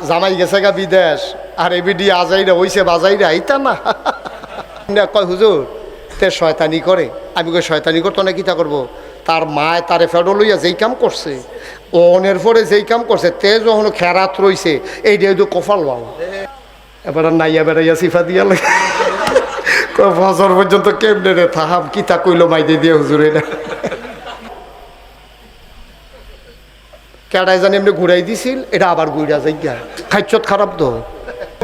জামাই গেছে গা বিদেশ, আর এবিডি আজাইরা হইছে বাজাইরা আইতা না। কয় হুজুর তে শয়তানি করে। আমি কই শয়তানি করতো না, কিতা করবো? তার মায় তারে ফেডো লইয়া যেই কাম করছে, অনের পরে যেই কাম করছে, তে যখন খেরাত রইছে, এইটা তো কপাল বাবা। এবার নাইয়া বেড়াইয়া সিফা দিয়া লাগে ফজর পর্যন্ত কেমনে রে থাহাম, কিতা কইলো মাইদে দিয়ে হুজুর। এটা কেডাই জানি এমনি ঘুরাই দিছিল, এটা আবার ঘুরা যাই গা। খাইছত খারাপ তো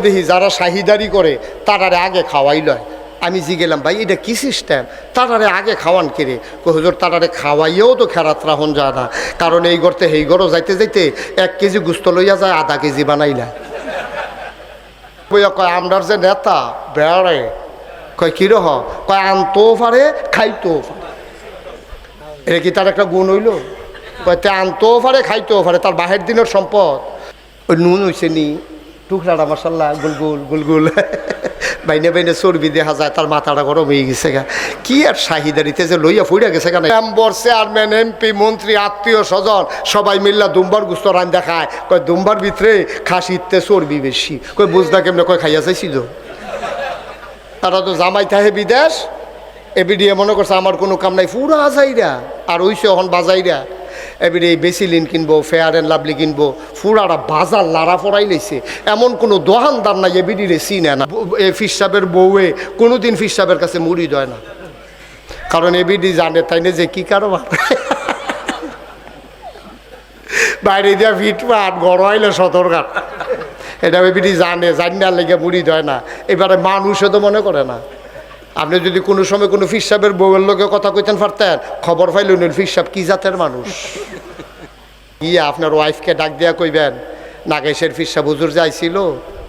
দেখি যারা শাহিদারি করে তারারে আগে খাওয়াই লয়। আমি জিগেলাম ভাই এটা কি সিস্টেম, তারারে আগে খাওয়ান কিরে? হুজুর তারারে খাওয়াইয়েও তো খেরাত রাহন যায় না, কারণ এই গড়তে সেই গড়ও যাইতে যাইতে 1 কেজি গুস্ত লইয়া যায়, আধা কেজি বানাইলা। কয় আমরার যে নেতা বেড়ে, কয় কিরহ? কয় আনতেও পারে খাইতেও পারে। এটা কি তার একটা গুণ হইল? কয় তে আনতেও পারে খাইতেও পারে, তার বাহের দিনের সম্পদ। ওই নুন হইছে নি টুকরাটা মাসাল্লাহ গুলগুল গুলগুল বাইনে বাইনে চর্বি দেখা যায়, তার মাথাটা গরম হয়ে গেছে গা। কি আর শাহিদারিতে যে লইয়া ফুইরা গেছে কেন। মেম্বার, চেয়ারম্যান, এমপি, মন্ত্রী, আত্মীয় স্বজন সবাই মিল্লা দুম্বার গুস্ত রান দেখায়। কয় দুম্বার ভিতরে খাসিতে চর্বি বেশি। কয় বুঝনা কেমনে? কয় খাইয়া চাইছিল। তারা তো জামাই থাহে বিদেশ, এবিডিয়ে মনে করছে আমার কোনো কাম নাই, পুরা আজাইরা আর ওইসে এখন বাজাইরা। এবারে এই বেসিলিন কিনবো, ফেয়ার অ্যান্ড লাভলি কিনবো, ফুরারা বাজার লাড়া পড়াই লেছে। এমন কোনো দোকানদার নাই এবিডি রে চিনে না। এ ফিসাবের বউয়ে কোনোদিন ফিসাবের কাছে মুড়ি দেয় না, কারণ এবিডি জানে তাই না যে কি কারবার। বাইরে দিয়া ফিটপাট গড়াইলে সতর্কার, এটা এবিডি জানে, জানার লেগে মুড়ি দেয় না। এবারে মানুষও তো মনে করে না। আপনি যদি কোনো সময় কোনো ফিসাবের বউয়ের লোকে কথা কইতেন পারতেন, খবর পাইলেন ফিসাব কি জাতের মানুষ। গিয়ে আপনার ওয়াইফকে ডাক দিয়া কইবেন নাগেশের ফিসাব হুজুর যাইছিল,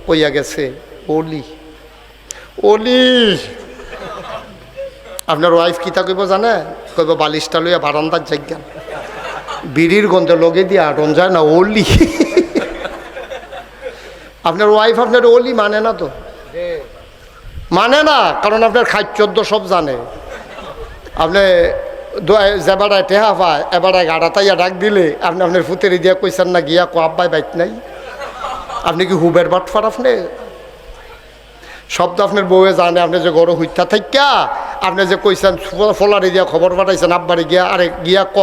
কইয়া গেছে ওলি ওলি। আপনার ওয়াইফ কিতা কইব জানে? কইব বালিশটা লইয়া বারান্দার জায়গা, বিড়ির গন্ধে লগে দিয়ে আটন যায় না, ওলি। আপনার ওয়াইফ আপনার ওলি মানে না তো, মানে না, কারণ আপনার খাদ্য সব জানে। আপনি যে বেড়ায় টেহা পায়, এবারে গাড়াতাইয়া ডাক দিলে আপনি আপনার ফুতেরি দিয়া কইছেন না গিয়া কো আব্বাই বাইক নাই। আপনি কি হুবের বাটফার? আপনি শব্দ আপনার বউয়ে জানে। আপনি যে গরু হইতা থাইকা আপনি যে কইছেন ফলারে দিয়া খবর পাঠাইছেন আব্বারে গিয়া, আরে গিয়া ক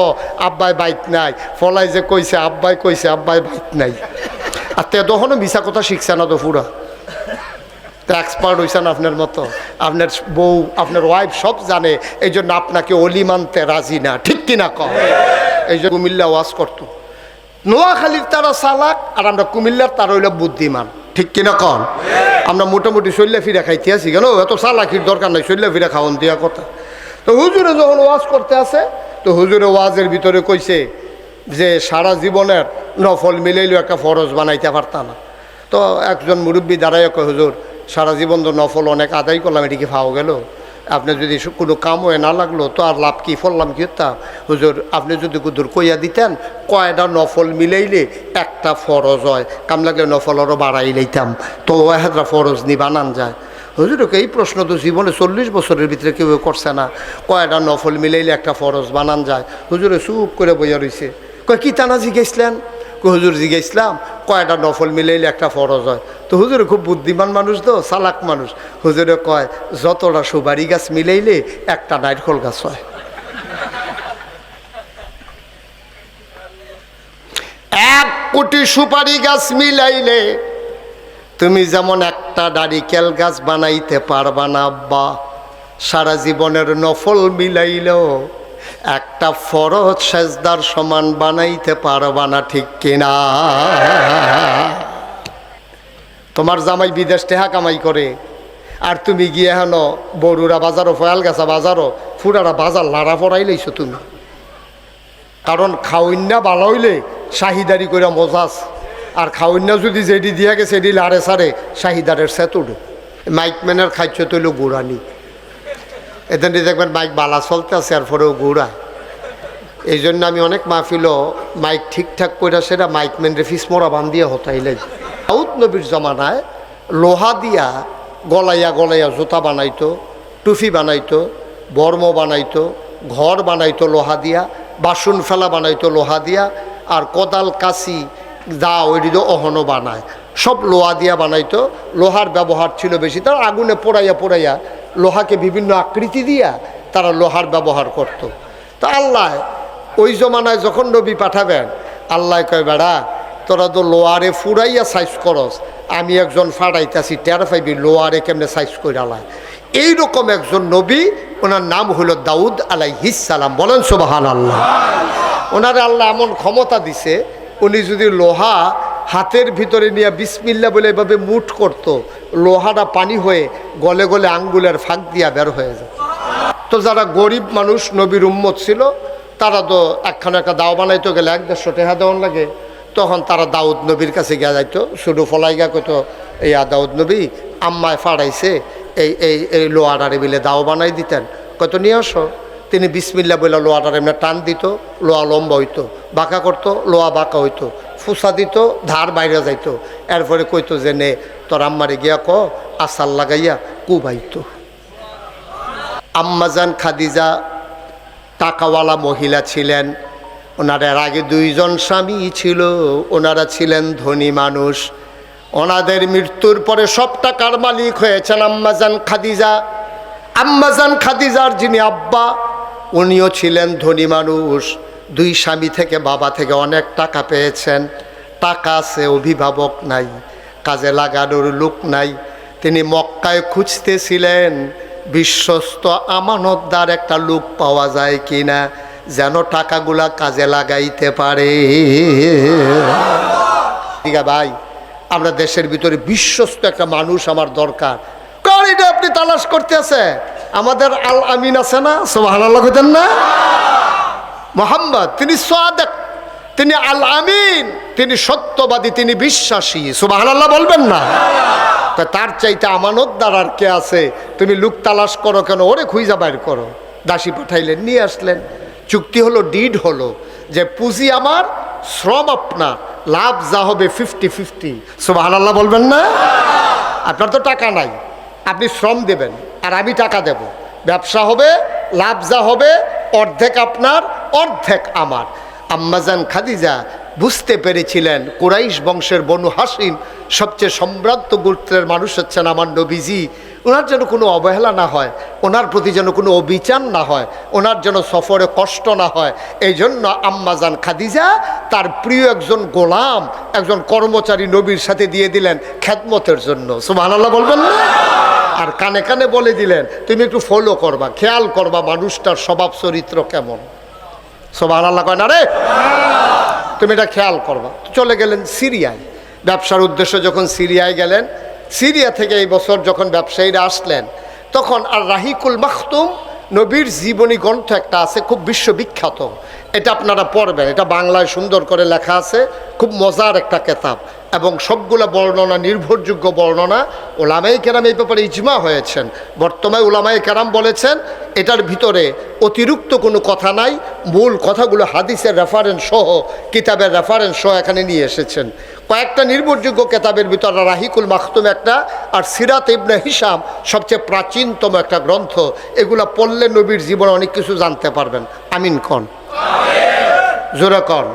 আব্বাই বাইক নাই। ফলাই যে কইছে আব্বাই কইছে আব্বাই বাইক নাই। আর তে তখনও মিশা কথা শিখছে না তো, পুরা এক্সপার্ট হয়েছেন আপনার মতো। আপনার বউ আপনার ওয়াইফ সব জানে, এই জন্য আপনাকে অলি মানতে রাজি না, ঠিক কিনা কম? এই জন্য কুমিল্লা ওয়াজ করতো, নোয়াখালীর তারা চালাক আর আমরা কুমিল্লার তারা হইল বুদ্ধিমান, ঠিক কিনা কন? আমরা মোটামুটি শৈল্যা ফিরা খাইতে আছি কেন? এত চালাকির দরকার নাই, শৈল্যা ফিরা খাওয়ান দিয়া কথা। তো হুজুরে যখন ওয়াজ করতে আসে, তো হুজুরে ওয়াজের ভিতরে কইছে যে সারা জীবনের নফল মিলাইলেও একটা ফরজ বানাইতে পারতাম না। তো একজন মুরব্বী দাঁড়াইয়া কয় হুজুর সারা জীবন তো নফল অনেক আদায় করলাম, এটিকে ফাও গেল, আপনি যদি কোনো কাম হয়ে না লাগলো তো আর লাভ কি, ফললাম কি হতাম? হুজুর আপনি যদি কুদুর কইয়া দিতেন কয়টা নফল মিলাইলে একটা ফরজ হয়, কাম লাগলে নফল আরও বাড়াই লইতাম, তো একটা ফরজ নি বানান যায়। হুজুরকে এই প্রশ্ন তো জীবনে 40 বছরের ভিতরে কেউ করছে না, কয়টা নফল মিলাইলে একটা ফরজ বানান যায়। হুজুরে চুপ করে বইয়া রয়েছে। কয় কি টানা জিজ্ঞাসলেন? হুজুর জিজ্ঞাসলাম কয়টা নফল মিলাইলে একটা ফরজ হয়। তো হুজুরে খুব বুদ্ধিমান মানুষ তো, চালাক মানুষ। হুজুরে কয় যতটা সুপারি গাছ মিলাইলে একটা নারকেল গাছ হয়। 1 কোটি সুপারি গাছ মিলাইলে তুমি যেমন একটা নারিকেল গাছ বানাইতে পারবা না আব্বা, সারা জীবনের নফল মিলাইলেও একটা ফরজ সেজদার সমান বানাইতে পারবা না, ঠিক কিনা? তোমার জামাই বিদেশ টেহা কামাই করে, আর তুমি গিয়ে হেন বড়ুরা বাজারও, ফয়াল গাছা বাজারও, ফুরারা বাজার লাড়া পড়াই লইছো তুমি। কারণ খাওয়ন্যা ভালো হইলে শাহিদারি করে মজাস, আর খাওয়ন্যা যদি যেটি দিয়া গেছে এটি লাড়ে সারে শাহিদারের সেতুডে। মাইকম্যানের খাইছ তৈল গুড়ানি, এদিন দেখবেন মাইক বালা চলতে আছে আর পরেও গুড়া। এই জন্য আমি অনেক মাহফিলও মাইক ঠিকঠাক করে সেটা মাইকম্যানরে ফিসমোড়া বান্ধিয়া হতাইলে। দাউদ নবীর জমানায় লোহা দিয়া গলাইয়া গলাইয়া জুতা বানাইতো, টুফি বানাইতো, বর্ম বানাইতো, ঘর বানাইতো লোহা দিয়া, বাসন ফেলা বানাইতো লোহা দিয়া, আর কোদাল কাশি দা ওইটি তো অহনো বানায়, সব লোহা দিয়া বানাইতো, লোহার ব্যবহার ছিল বেশি। তারা আগুনে পোড়াইয়া পোড়াইয়া লোহাকে বিভিন্ন আকৃতি দিয়া তারা লোহার ব্যবহার করত। তা আল্লাহ ওই জমানায় যখন নবী পাঠাবেন, আল্লাহ কয় বেড়া তোরা তো লোয়ারে ফুরাইয়া সাইজ করস, আমি একজন ফাড়াইতেছি, টের পাইবি লোয়ারে কেমনে সাইজ করে আলায়। এইরকম একজন নবী, ওনার নাম হলো দাউদ আলাইহিস সালাম। বলেন সুবহানাল্লাহ। ওনারে আল্লাহ এমন ক্ষমতা দিছে, উনি যদি লোহা হাতের ভিতরে নিয়ে বিসমিল্লাহ বলে এভাবে মুঠ করত, লোহাটা পানি হয়ে গলে গলে আঙ্গুলের ফাঁক দিয়া বের হয়ে যায়। তো যারা গরিব মানুষ নবীর উম্মত ছিল, তারা তো একখানে একটা দাও বানাইতে গেলে 1-150 টাকা দেওয়ান লাগে। তখন তারা দাউদ নবীর কাছে গিয়া যাইতো, শুধু ফলাই গা কইতো এই দাউদ নবী আম্মায় ফাড়াইছে, এই এই এই লোহাটারে বিলে দাও বানাই দিতেন, কত নিয়ে আসো। তিনি বিসমিল্লাহ বলে লোহাটার এমনি টান দিত, লোহা লম্বা হইতো, বাঁকা করতো, লোহা বাঁকা হইতো, ফুসা দিত, ধার বাইরে যাইতো। এরপরে কইতো যে নে তোর আম্মারে গিয়া ক আসার লাগাইয়া কুবাইতো। আম্মাজান খাদিজা টাকাওয়ালা মহিলা ছিলেন। ওনার আগে 2 জন স্বামী ছিল, ওনারা ছিলেন ধনী মানুষ। ওনাদের মৃত্যুর পরে সব টাকার মালিক হয়েছেন আম্মাজান খাদিজা। আম্মাজান খাদিজার যিনি আব্বা, উনিও ছিলেন ধনী মানুষ। 2 স্বামী থেকে বাবা থেকে অনেক টাকা পেয়েছেন। টাকা আছে, অভিভাবক নাই, কাজে লাগানোর লোক নাই। তিনি মক্কায় খুঁজতেছিলেন বিশ্বস্ত আমানতদার একটা লোক পাওয়া যায় কিনা, যেন টাকাগুলা কাজে লাগাইতে পারে। ঠিক আছে ভাই, আমরা দেশের ভিতরে বিশ্বস্ত একটা মানুষ আমার দরকার। কার এটা আপনি তালাশ করতে আছে? আমাদের আল আমিন আছে না, সুবহানাল্লাহ কইতেন না? মুহাম্মদ তিনি সাদেক, তিনি আল আমিন, তিনি সত্যবাদী, তিনি বিশ্বাসী। সুবহানাল্লাহ বলবেন না? তার চাইতে আমানতদার আর কে আছে? তুমি লোক তালাশ করো কেন? ওরে খুঁজা বাইর করো। দাসী পাঠাইলেন, নিয়ে আসলেন। চুক্তি হলো, ডিড হলো যে পুঁজি আমার, শ্রম আপনার, লাভ যা হবে 50-50। সুবহানাল্লাহ বলবেন না? আপনার তো টাকা নাই, আপনি শ্রম দেবেন আর আমি টাকা দেব। ব্যবসা হবে, লাভ যা হবে অর্ধেক আপনার, অর্ধেক আমার। আম্মাজান খাদিজা বুঝতে পেরেছিলেন কুরাইশ বংশের বনু হাসিম সবচেয়ে সম্ভ্রান্ত গোত্রের মানুষ হচ্ছেন আমার নবীজি। ওনার যেন কোনো অবহেলা না হয়, ওনার প্রতি যেন কোনো অবিচার না হয়, ওনার যেন সফরে কষ্ট না হয়। এই জন্য আম্মাজান খাদিজা তার প্রিয় একজন গোলাম, একজন কর্মচারী নবীর সাথে দিয়ে দিলেন খেদমতের জন্য। সুবহানাল্লাহ বলবেন না? আর কানে কানে বলে দিলেন তুমি একটু ফলো করবা, খেয়াল করবা মানুষটার স্বভাব চরিত্র কেমন। সুবহানাল্লাহ কয় না রে? তুমি এটা খেয়াল করবা। চলে গেলেন সিরিয়ায়, ব্যবসার উদ্দেশ্যে যখন সিরিয়ায় গেলেন, সিরিয়া থেকে এই বছর যখন ব্যবসায়ীরা আসলেন, তখন আর রাহিকুল মাখতুম নবীর জীবনী গ্রন্থ একটা আছে, খুব বিশ্ববিখ্যাত। এটা আপনারা পড়বেন, এটা বাংলায় সুন্দর করে লেখা আছে, খুব মজার একটা কেতাব এবং সবগুলো বর্ণনা নির্ভরযোগ্য বর্ণনা। ওলামায়ে কেরাম এই ব্যাপারে ইজমা হয়েছেন। বর্তমানে ওলামায়ে কেরাম বলেছেন এটার ভিতরে অতিরিক্ত কোনো কথা নাই, মূল কথাগুলো হাদিসের রেফারেন্স সহ, কিতাবের রেফারেন্স সহ এখানে নিয়ে এসেছেন। কয়েকটা নির্ভরযোগ্য কেতাবের ভিতরে রাহিকুল মাখতুম একটা, আর সিরাত ইবনে হিশাম সবচেয়ে প্রাচীনতম একটা গ্রন্থ। এগুলা পড়লে নবীর জীবনে অনেক কিছু জানতে পারবেন। আমিন কন, জোরে কন।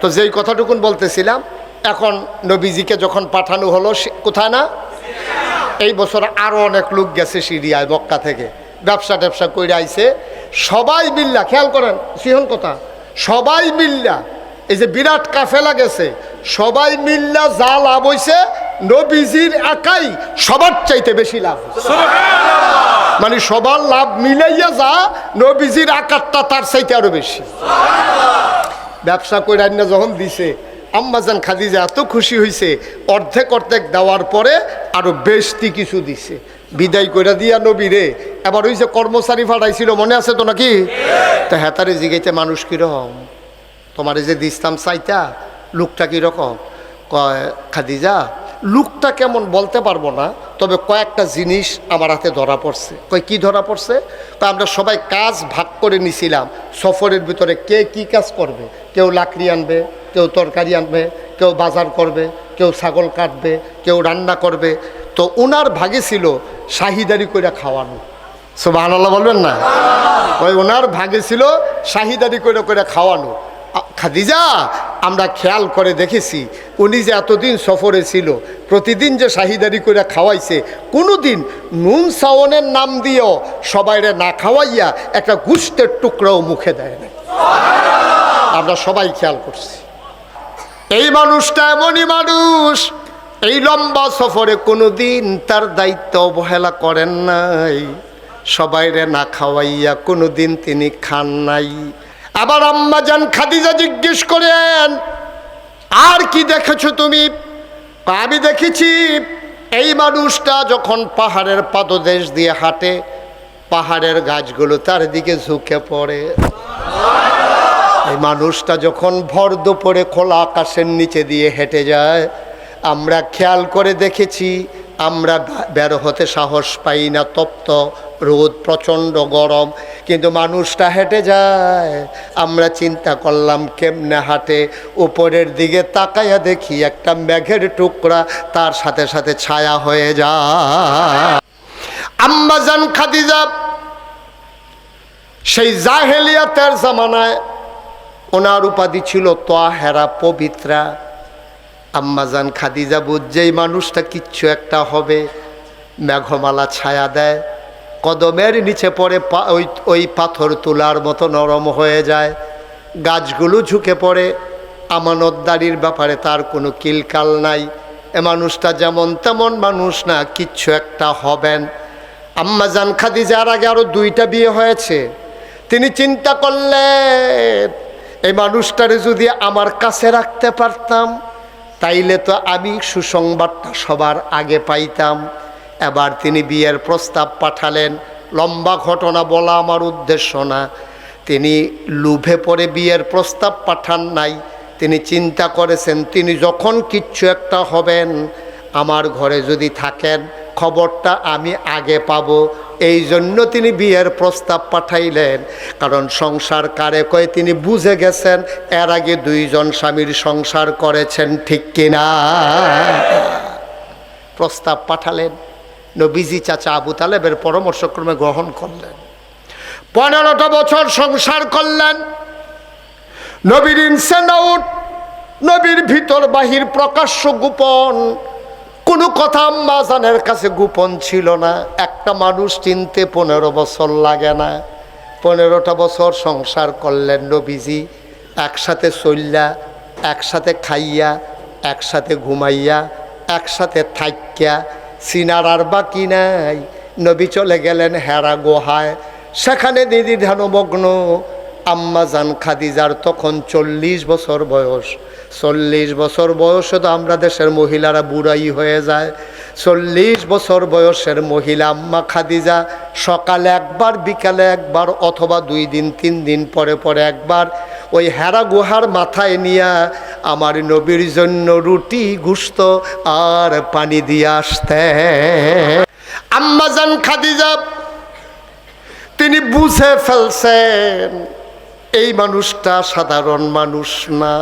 তো যেই কথাটুকুন বলতেছিলাম, এখন নবীজিকে যখন পাঠানো হলো কোথায় না, এই বছর আরও অনেক লোক গেছে সিরিয়ায়, মক্কা থেকে ব্যবসা ট্যাবসা করে আইছে। সবাই মিল্লা, খেয়াল করেন সিহন কথা, সবাই মিল্লা, এই যে বিরাট কাফেলা গেছে, সবাই মিল্লা যা লাভ হয়েছে নবীজির একাই সবার চাইতে বেশি লাভ। মানে সবার লাভ মিলাইয়া যা, নবীজির আকারটা তার চাইতে আরো বেশি। ব্যবসা করে আইনা যখন দিছে, আম্মাজান খাদিজা এত খুশি হয়েছে, অর্ধেক অর্ধেক দেওয়ার পরে আরো বেশি কিছু দিছে। বিদায় করে দিয়া নবী রে, এবার ওই যে কর্মচারী ফাটাইছিল মনে আছে তো নাকি? তো হেতারে জিগাইতে মানুষ কিরকম, তোমার এই যে দিস্তাম চাইতা লোকটা কিরকম? কয় খাদিজা লোকটা কেমন বলতে পারবো না, তবে কয়েকটা জিনিস আমার হাতে ধরা পড়ছে। কয় কি ধরা পড়ছে? তা আমরা সবাই কাজ ভাগ করে নিছিলাম, সফরের ভিতরে কে কি কাজ করবে। কেউ লাকড়ি আনবে, কেউ তরকারি আনবে, কেউ বাজার করবে, কেউ ছাগল কাটবে, কেউ রান্না করবে। তো ওনার ভাগে ছিল শাহিদারি করে খাওয়ানো। সুবহানাল্লাহ বলবেন না? ওই ওনার ভাগে ছিল শাহিদারি করে করে খাওয়ানো। খাদিজা, আমরা খেয়াল করে দেখেছি উনি যে এতদিন সফরে ছিল, প্রতিদিন যে শাহিদারি করে খাওয়াইছে, কোনো দিন নুন সাওনের নাম দিয়েও সবাইরে না খাওয়াইয়া একটা গুস্তের টুকরাও মুখে দেয় না। আমরা সবাই খেয়াল করছি। এই মানুষটা এমনই মানুষ, এই লম্বা সফরে কোনো দিন তার দায়িত্ব অবহেলা করেন নাই, সবাইরে না খাওয়াইয়া কোনো দিন তিনি খান নাই। আবার আম্মা জান খাদিজা জিজ্ঞেস করেন, আর কি দেখেছো তুমি? আমি দেখেছি এই মানুষটা যখন পাহাড়ের পাদদেশ দিয়ে হাঁটে, পাহাড়ের গাছগুলো তার দিকে ঝুঁকে পড়ে। এই মানুষটা যখন ভর দুপুরে খোলা আকাশের নিচে দিয়ে হেঁটে যায়, আমরা খেয়াল করে দেখেছি, আমরা বের হতে সাহস পাই না, তপ্ত রোদ, প্রচণ্ড গরম, কিন্তু মানুষটা হেঁটে যায়। আমরা চিন্তা করলাম কেমনে হাঁটে, উপরের দিকে তাকাইয়া দেখি একটা মেঘের টুকরা তার সাথে সাথে ছায়া হয়ে যায়। আম্মা জান খাদিজা সেই জাহেলিয়াতের জামানায় ওনার উপাধি ছিল তাহেরা, পবিত্রা। আম্মাজান খাদিজা বুঝছেই মানুষটা কিচ্ছু একটা হবে, মেঘমালা ছায়া দেয়, কদমের নিচে পড়ে ওই পাথর তোলার মতো নরম হয়ে যায়, গাছগুলো ঝুঁকে পড়ে। আমানতদারির ব্যাপারে তার কোনো কিলকাল নাই। এ মানুষটা যেমন তেমন মানুষ না, কিচ্ছু একটা হবেন। আম্মাজান খাদিজার আগে আরও 2টা বিয়ে হয়েছে। তিনি চিন্তা করলেন, এই মানুষটারে যদি আমার কাছে রাখতে পারতাম তাইলে তো আমি সুসংবাদটা সবার আগে পাইতাম। এবার তিনি বিয়ের প্রস্তাব পাঠালেন। লম্বা ঘটনা বলা আমার উদ্দেশ্য না, তিনি লোভে পড়ে বিয়ের প্রস্তাব পাঠান নাই। তিনি চিন্তা করেছেন, তিনি যখন কিচ্ছু একটা হবেন, আমার ঘরে যদি থাকেন খবরটা আমি আগে পাবো, এই জন্য তিনি বিয়ের প্রস্তাব পাঠাইলেন। কারণ সংসার কারে কয় তিনি বুঝে গেছেন, এর আগে 2 জন স্বামীর সংসার করেছেন, ঠিক কিনা? প্রস্তাব পাঠালেন, নবীজি চাচা আবু তালেবের পরামর্শক্রমে গ্রহণ করলেন। 15টা বছর সংসার করলেন। নবীর ইনসেনাউট, নবীর ভিতর বাহির প্রকাশ্য গোপন, কোনো কথা আম্মা জানের কাছে গোপন ছিল না। একটা মানুষ চিনতে 15 বছর লাগে না। 15টা বছর সংসার করলেন নবীজি, একসাথে চললা, একসাথে খাইয়া, একসাথে ঘুমাইয়া, একসাথে থাইক্যা, সিনার আর বাকি নাই। নবী চলে গেলেন হেরা গুহায়, সেখানে দিদি ধ্যানমগ্ন। আম্মা জান খাদিজার তখন 40 বছর বয়স। 40 বছর বয়সে তো আমরা দেশের মহিলারা বুড়াই হয়ে যায়। 40 বছর বয়সের মহিলা আম্মা খাদিজা সকালে একবার, বিকালে একবার, অথবা 2 দিন 3 দিন পরে পরে একবার ওই হেরা গুহার মাথায় নিয়া আমার নবীর জন্য রুটি, গুস্ত আর পানি দিয়ে আসতে। আম্মা জান খাদিজা তিনি বুঝে ফেলছেন এই মানুষটা সাধারণ মানুষ না।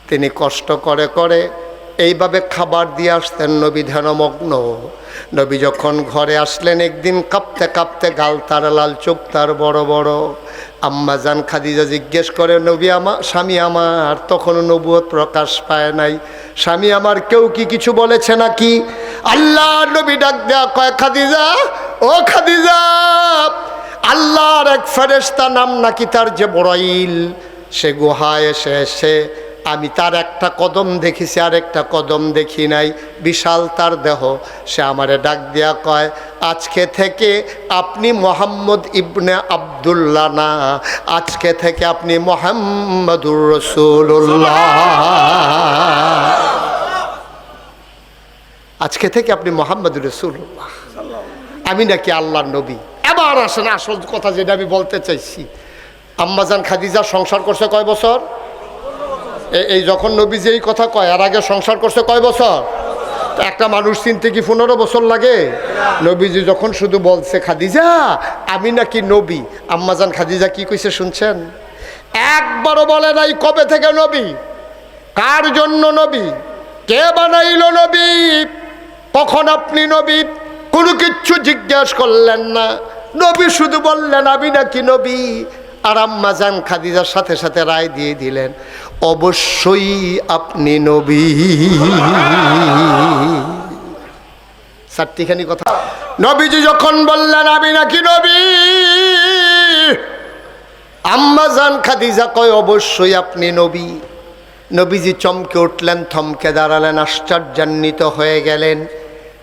তিনি কষ্ট করে করে এইভাবে খাবার দিয়ে আসতেন, নবী ধ্যানমগ্ন। নবী যখন ঘরে আসলেন একদিন, কাঁপতে কাঁপতে গাল তার লাল, চোখ তার বড় বড়। আম্মা জান খাদিজা জিজ্ঞেস করে, নবী আমার, স্বামী আমার তখনও নবুয়ত প্রকাশ পায় নাই, স্বামী আমার কেউ কি কিছু বলেছে নাকি? আল্লাহ নবী ডাক দেয়া কয়, খাদিজা, ও খাদিজা, আল্লাহর এক ফেরেশতা নাম নাকি তার জিবরাইল, সে গুহায় এসে আমি তার একটা কদম দেখেছি, আর একটা কদম দেখি নাই, বিশাল তার দেহ। সে আমারে ডাক দিয়া কয়, আজকে থেকে আপনি মোহাম্মদ ইবনে আব্দুল্লাহ না, আজকে থেকে আপনি মুহাম্মাদুর রাসূলুল্লাহ, আজকে থেকে আপনি মুহাম্মাদুর রাসূলুল্লাহ, আমি নাকি আল্লাহর নবী। এবার আসেন আসল কথা যেটা আমি বলতে চাইছি। আম্মাজান খাদিজা সংসার করছে কয় বছর? এই যখন নবীজি এই কথা কয়, আর আগে সংসার করছে কয় বছর? একটা মানুষ চিনতে কি 15 বছর লাগে? নবীজি যখন শুধু বলছে খাদিজা আমি নাকি নবী, আম্মাজান খাদিজা কি কইছে শুনছেন? একবারও বলে নাই কবে থেকে নবী, কার জন্য নবী, কে বানাইল নবী, কখন আপনি নবী, কোনো কিচ্ছু জিজ্ঞাসা করলেন না। নবী শুধু বললেন আমি নাকি নবী। আর আম্মা জান খাদিজার সাথে সাথে রায় দিয়ে দিলেন, অবশ্যই আপনি নবী। চারটিখানি কথা। নবীজি যখন বললেন আমি নাকি নবী, আম্মা জান খাদিজা কয় অবশ্যই আপনি নবী। নবীজি চমকে উঠলেন, থমকে দাঁড়ালেন, আশ্চর্যান্বিত হয়ে গেলেন।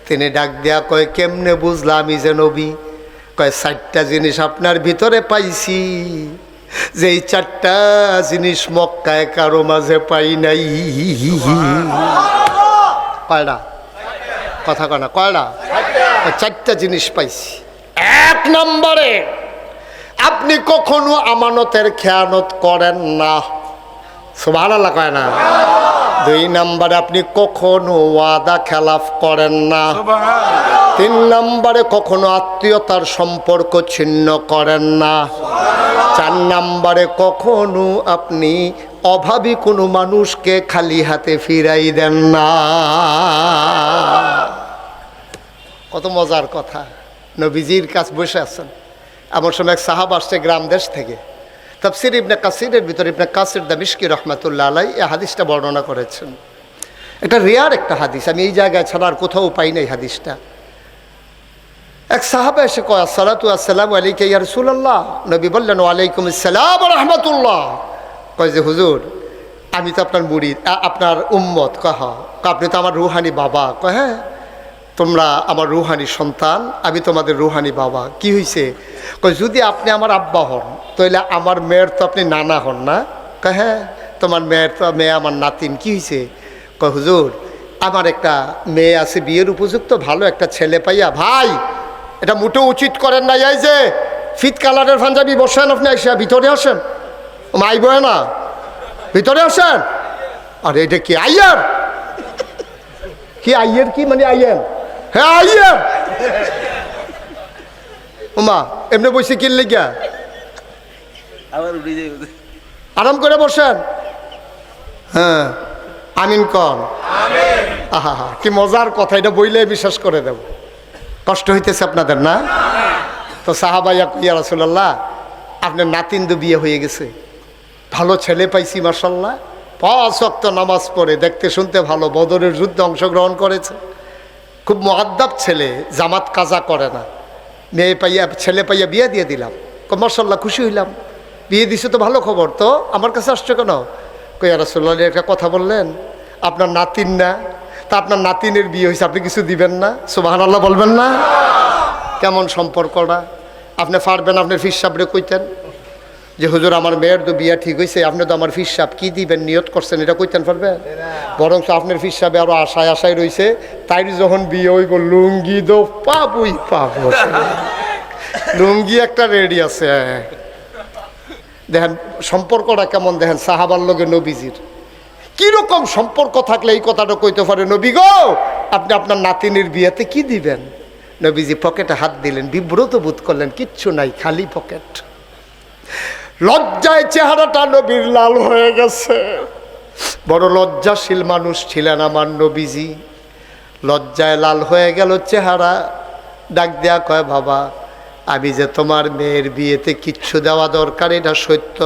তিনি ডাক দেয়া কয় কেমনে বুঝলাম আমি যে নবী? কয় চারটা জিনিস আপনার ভিতরে পাইছি, যে এই চারটা জিনিস মক্কায় কারো মাঝে পাই নাই। কয়টা কথা কয় না, কয়টা? চারটা জিনিস পাইছি। এক নম্বরে, আপনি কখনো আমানতের খেয়ানত করেন না, সুবহানাল্লাহ কয় না। দুই নম্বরে, আপনি কখনো ওয়াদা খেলাফ করেন না। তিন নম্বরে, কখনো আত্মীয়তার সম্পর্ক ছিন্ন করেন না। চার নম্বরে, কখনো আপনি অভাবী কোনো মানুষকে খালি হাতে ফিরাই দেন না। কত মজার কথা। নবীজির কাছ বসে আছেন, এমন সময় এক সাহাবা আসছে গ্রাম দেশ থেকে। তাফসীর ইবনে কাসিরের ভিতরে ইবনে কাসির দামিশকি রহমাতুল্লাহ আলাইহি এই হাদিসটা বর্ণনা করেছেন। এটা রেয়ার একটা হাদিস, আমি এই জায়গায় ছাড়া আর কোথাও পাই নাই হাদিসটা। এক সাহাবা এসে কয় আসসালাতু আসসালামু আলাইকা ইয়া রাসূলুল্লাহ। নবী বললেন ওয়ালাইকুম আসসালাম ওয়া রাহমাতুল্লাহ। কয় যে হুজুর, আমি তো আপনার মুরিদ, আপনার উম্মত। কহ, আপনি তো আমার রুহানি বাবা। কয় হ্যাঁ, তোমরা আমার রুহানি সন্তান, আমি তোমাদের রুহানি বাবা। কি হয়েছে? কয় যদি আপনি আমার আব্বা হন তাহলে আমার মেয়ের তো আপনি নানা হন না? কয় হ্যাঁ, তোমার মেয়ের তো মেয়ে আমার নাতিন। কি হয়েছে? কয় হুজুর, আমার একটা মেয়ে আছে বিয়ের উপযুক্ত, ভালো একটা ছেলে পাইয়া। ভাই, এটা মোটেও উচিত করেন না। এই যে ফিট কালারের পাঞ্জাবি বসেন, আপনি এসে ভিতরে আসেন। মাই বয় না, ভিতরে আসেন। আরে এটা কি আইয়ার? কি আইয়ের? কি মানে আইয়েন? হ্যাঁ আইয়ের। ওমা এমনি বসে কিনলে গিয়া আরাম করে বসেন। হ্যাঁ আমিন কন। আহা হা, কি মজার কথা। এটা বইলে বিশ্বাস করে দেব। কষ্ট হইতেছে আপনাদের না? তো সাহাবাইয়া ইয়া রাসূলুল্লাহ, আপনার নাতিন তো বিয়ে হয়ে গেছে, ভালো ছেলে পাইছি মাশাআল্লাহ, 5 ওয়াক্ত নামাজ পড়ে, দেখতে শুনতে ভালো, বদরের যুদ্ধে অংশগ্রহণ করেছে, খুব মুআদ্দাব ছেলে, জামাত কাজা করে না। মেয়ে পাইয়া, ছেলে পাইয়া বিয়ে দিয়ে দিলাম। মাশাআল্লাহ, খুশি হইলাম। বিয়ে দিছে তো ভালো খবর, তো আমার কাছে আসছে কেন? ইয়া রাসূলুল্লাহ, একটা কথা বললেন, আপনার নাতিন না, তা আপনার নাতিনের বিয়ে হয়েছে, আপনি কিছু দিবেন না? সুবহানাল্লাহ বলবেন না? কেমন সম্পর্কটা? আপনি পারবেন আপনার ফির সাহেবরে কইতেন যে হুজুর আমার মেয়ের তো বিয়া ঠিক হয়েছে, আপনি তো আমার ফির সাহেব কি দিবেন নিয়ত করছেন, এটা কইতেন পারবেন? বরং আপনার ফির সাহেব আরো আশায় আশায় রয়েছে, তাই যখন বিয়ে হইব লুঙ্গি দো পাবই পাব। লুঙ্গি একটা রেডি আছে। দেখেন সম্পর্কটা কেমন, দেখেন সাহাবার লগে নবীজির কিরকম সম্পর্ক থাকলে এই কথাটা কইতে পারে, নবী গো আপনি আপনার নাতিনের বিয়েতে কি দিবেন? নবীজি পকেটে হাত দিলেন, বিব্রত বোধ করলেন, কিচ্ছু নাই, খালি পকেট। লজ্জায় চেহারাটা নবীর লাল হয়ে গেছে। বড় লজ্জাশীল মানুষ ছিলেন আমার নবীজি, লজ্জায় লাল হয়ে গেল চেহারা। ডাক দেয়া কয় বাবা, আমি যে তোমার মেয়ের বিয়েতে কিচ্ছু দেওয়া দরকার এটা সত্য,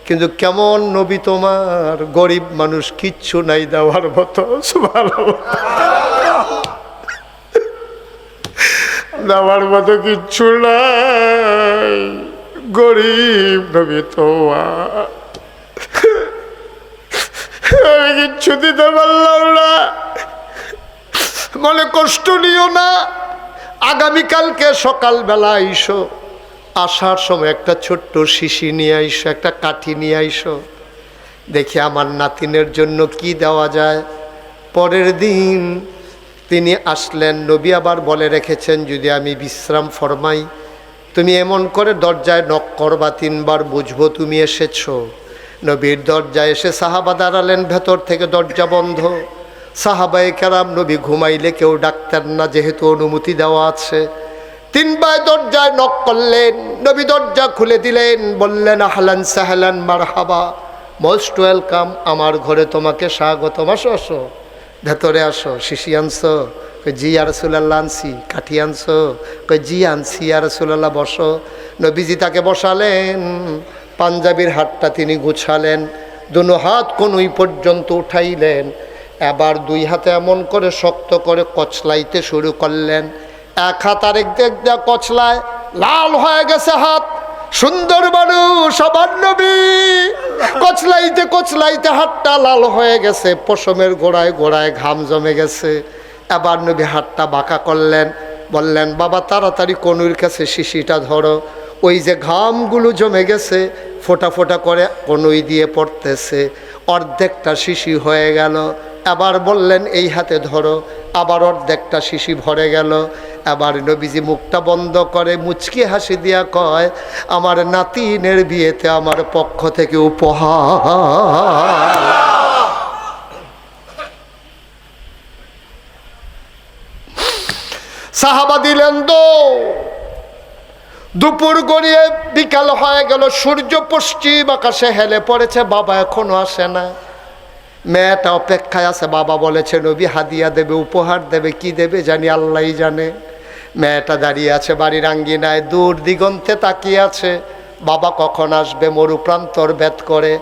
কিন্তু কেমন নবী তোমার, গরিব মানুষ, কিচ্ছু নাই দেওয়ার মতো। দেওয়ার মতো কিচ্ছু নাই, গরিব নবী তোমার, আমি কিচ্ছু দিতে পারলাম না। মনে কষ্ট নিও না, আগামীকালকে সকালবেলা আইসো, আসার সময় একটা ছোট্ট শিশি নিয়ে আইসো, একটা কাঠি নিয়ে আইসো, দেখি আমার নাতিনের জন্য কি দেওয়া যায়। পরের দিন তিনি আসলেন। নবী আবার বলে রেখেছেন, যদি আমি বিশ্রাম ফরমাই তুমি এমন করে দরজায় নক করবা, 3 বার বুঝবো তুমি এসেছো। নবীর দরজায় এসে সাহাবা দাঁড়ালেন, ভেতর থেকে দরজা বন্ধ। সাহাবায়ে কেরাম নবী ঘুমাইলে কেউ ডাকতেন না, যেহেতু অনুমতি দেওয়া আছে। 3 বার দরজায় নক করলেন, নবী দরজা খুলে দিলেন, বললেন আহলান সাহলান মারহাবা, মোস্ট ওয়েলকাম, আমার ঘরে তোমাকে স্বাগতম, আসো আসো, ভেতরে আসো। শিশি আনছো? জি ইয়া রাসূলুল্লাহ আনছি। কাঠি আনছো? জি আনছি ইয়া রাসূলুল্লাহ, বসো। নবীজি তাকে বসালেন। পাঞ্জাবির হাতটা তিনি গুছালেন, দুনো হাত কনুই পর্যন্ত উঠাইলেন, এবার দুই হাতে এমন করে শক্ত করে কচলাইতে শুরু করলেন। এক হাত আরেক দিক দিয়ে কচলায়, লাল হয়ে গেছে হাত। সুন্দর মানুষ আমার নবী, কচলাইতে কচলাইতে হাতটা লাল হয়ে গেছে, পশমের গোড়ায় গোড়ায় ঘাম জমে গেছে। এবার নবী হাতটা বাঁকা করলেন, বললেন বাবা তাড়াতাড়ি কনুইর কাছে শিশিটা ধরো। ওই যে ঘামগুলো জমে গেছে ফোঁটা ফোঁটা করে কনুই দিয়ে পড়তেছে, অর্ধেকটা শিশি হয়ে গেল। আবার বললেন এই হাতে ধরো, আবার অর্ধেকটা শিশি ভরে গেল। আবার নবীজি মুখটা বন্ধ করে মুচকি হাসি দিয়া কয়, আমার নাতিনের বিয়েতে আমার পক্ষ থেকে উপহার। সাহাবা দিলেন দুপুর গড়িয়ে বিকাল হয়ে গেল, সূর্য পশ্চিম আকাশে হেলে পড়েছে, বাবা এখনো আসে না। মেয়েটা অপেক্ষায় আছে, বাবা বলেছে নবী হাদিয়া দেবে, উপহার দেবে, কি দেবে জানি আল্লাহই জানে। মেয়েটা দাঁড়িয়ে আছে বাড়ির আঙ্গিনায়, দূর দিগন্তে তাকিয়ে আছে, বাবা কখন আসবে মরুপ্রান্তর ভেদ করে।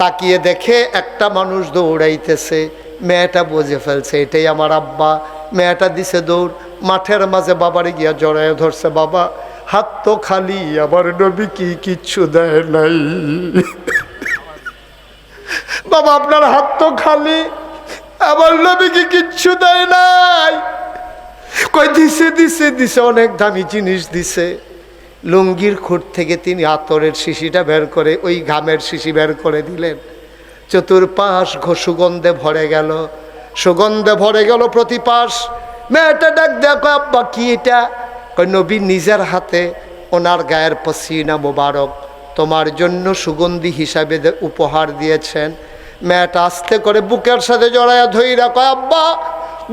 তাকিয়ে দেখে একটা মানুষ দৌড়াইতেছে, মেয়েটা বুঝে ফেলছে এটাই আমার আব্বা। মেয়েটা দিছে দৌড়, মাঠের মাঝে বাবারে গিয়া জড়ায় ধরছে, বাবা হাত তো খালি, আমার নবী কি কিচ্ছু দেয় নাই। বাবা আপনার হাত তো খালি, আমার নবী কি কিচ্ছু দেয় নাই। কই দিছে দিছে দিছে, অনেক দামি জিনিস দিছে। লুঙ্গির খুঁট থেকে তিনি আতরের শিশিটা বের করে ওই ঘামের শিশি বের করে দিলেন। চতুর্পাশ সুগন্ধে ভরে গেল, সুগন্ধে ভরে গেল প্রতিপাশ। মেয়েটা ডাক দেখো আব্বা কি এটা? কই নবী নিজের হাতে ওনার গায়ের পসিনা মোবারক তোমার জন্য সুগন্ধি হিসাবে উপহার দিয়েছেন। মেয়েটা আস্তে করে বুকের সাথে জড়াইয়া ধইরা কয় আব্বা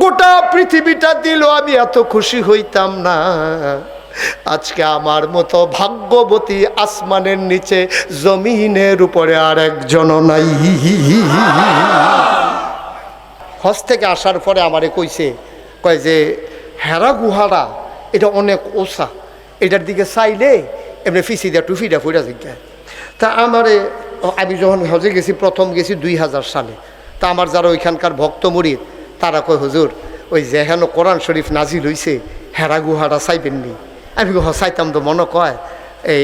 গোটা পৃথিবীটা দিল, আমি এত খুশি হইতাম না। আজকে আমার মতো ভাগ্যবতী আসমানের নিচে জমিনের উপরে আর একজনও নাই। হজ থেকে আসার পরে আমারে কইছে, কয় যে হেরা গুহারা এটা অনেক ওসা, এটার দিকে চাইলে এমনি ফিসি দেওয়া টুফিটা ফুটা জিজ্ঞায়। তা আমারে আমি যখন হজে গেছি, প্রথম গেছি 2000 সালে, তা আমার যারা ওইখানকার ভক্ত মুরিদ তারা কয় হুজুর ওই যে হেন কোরআন শরীফ নাজিল হইছে হেরা গুহাটা চাইবেননি। আমি চাইতাম তো মনে কয়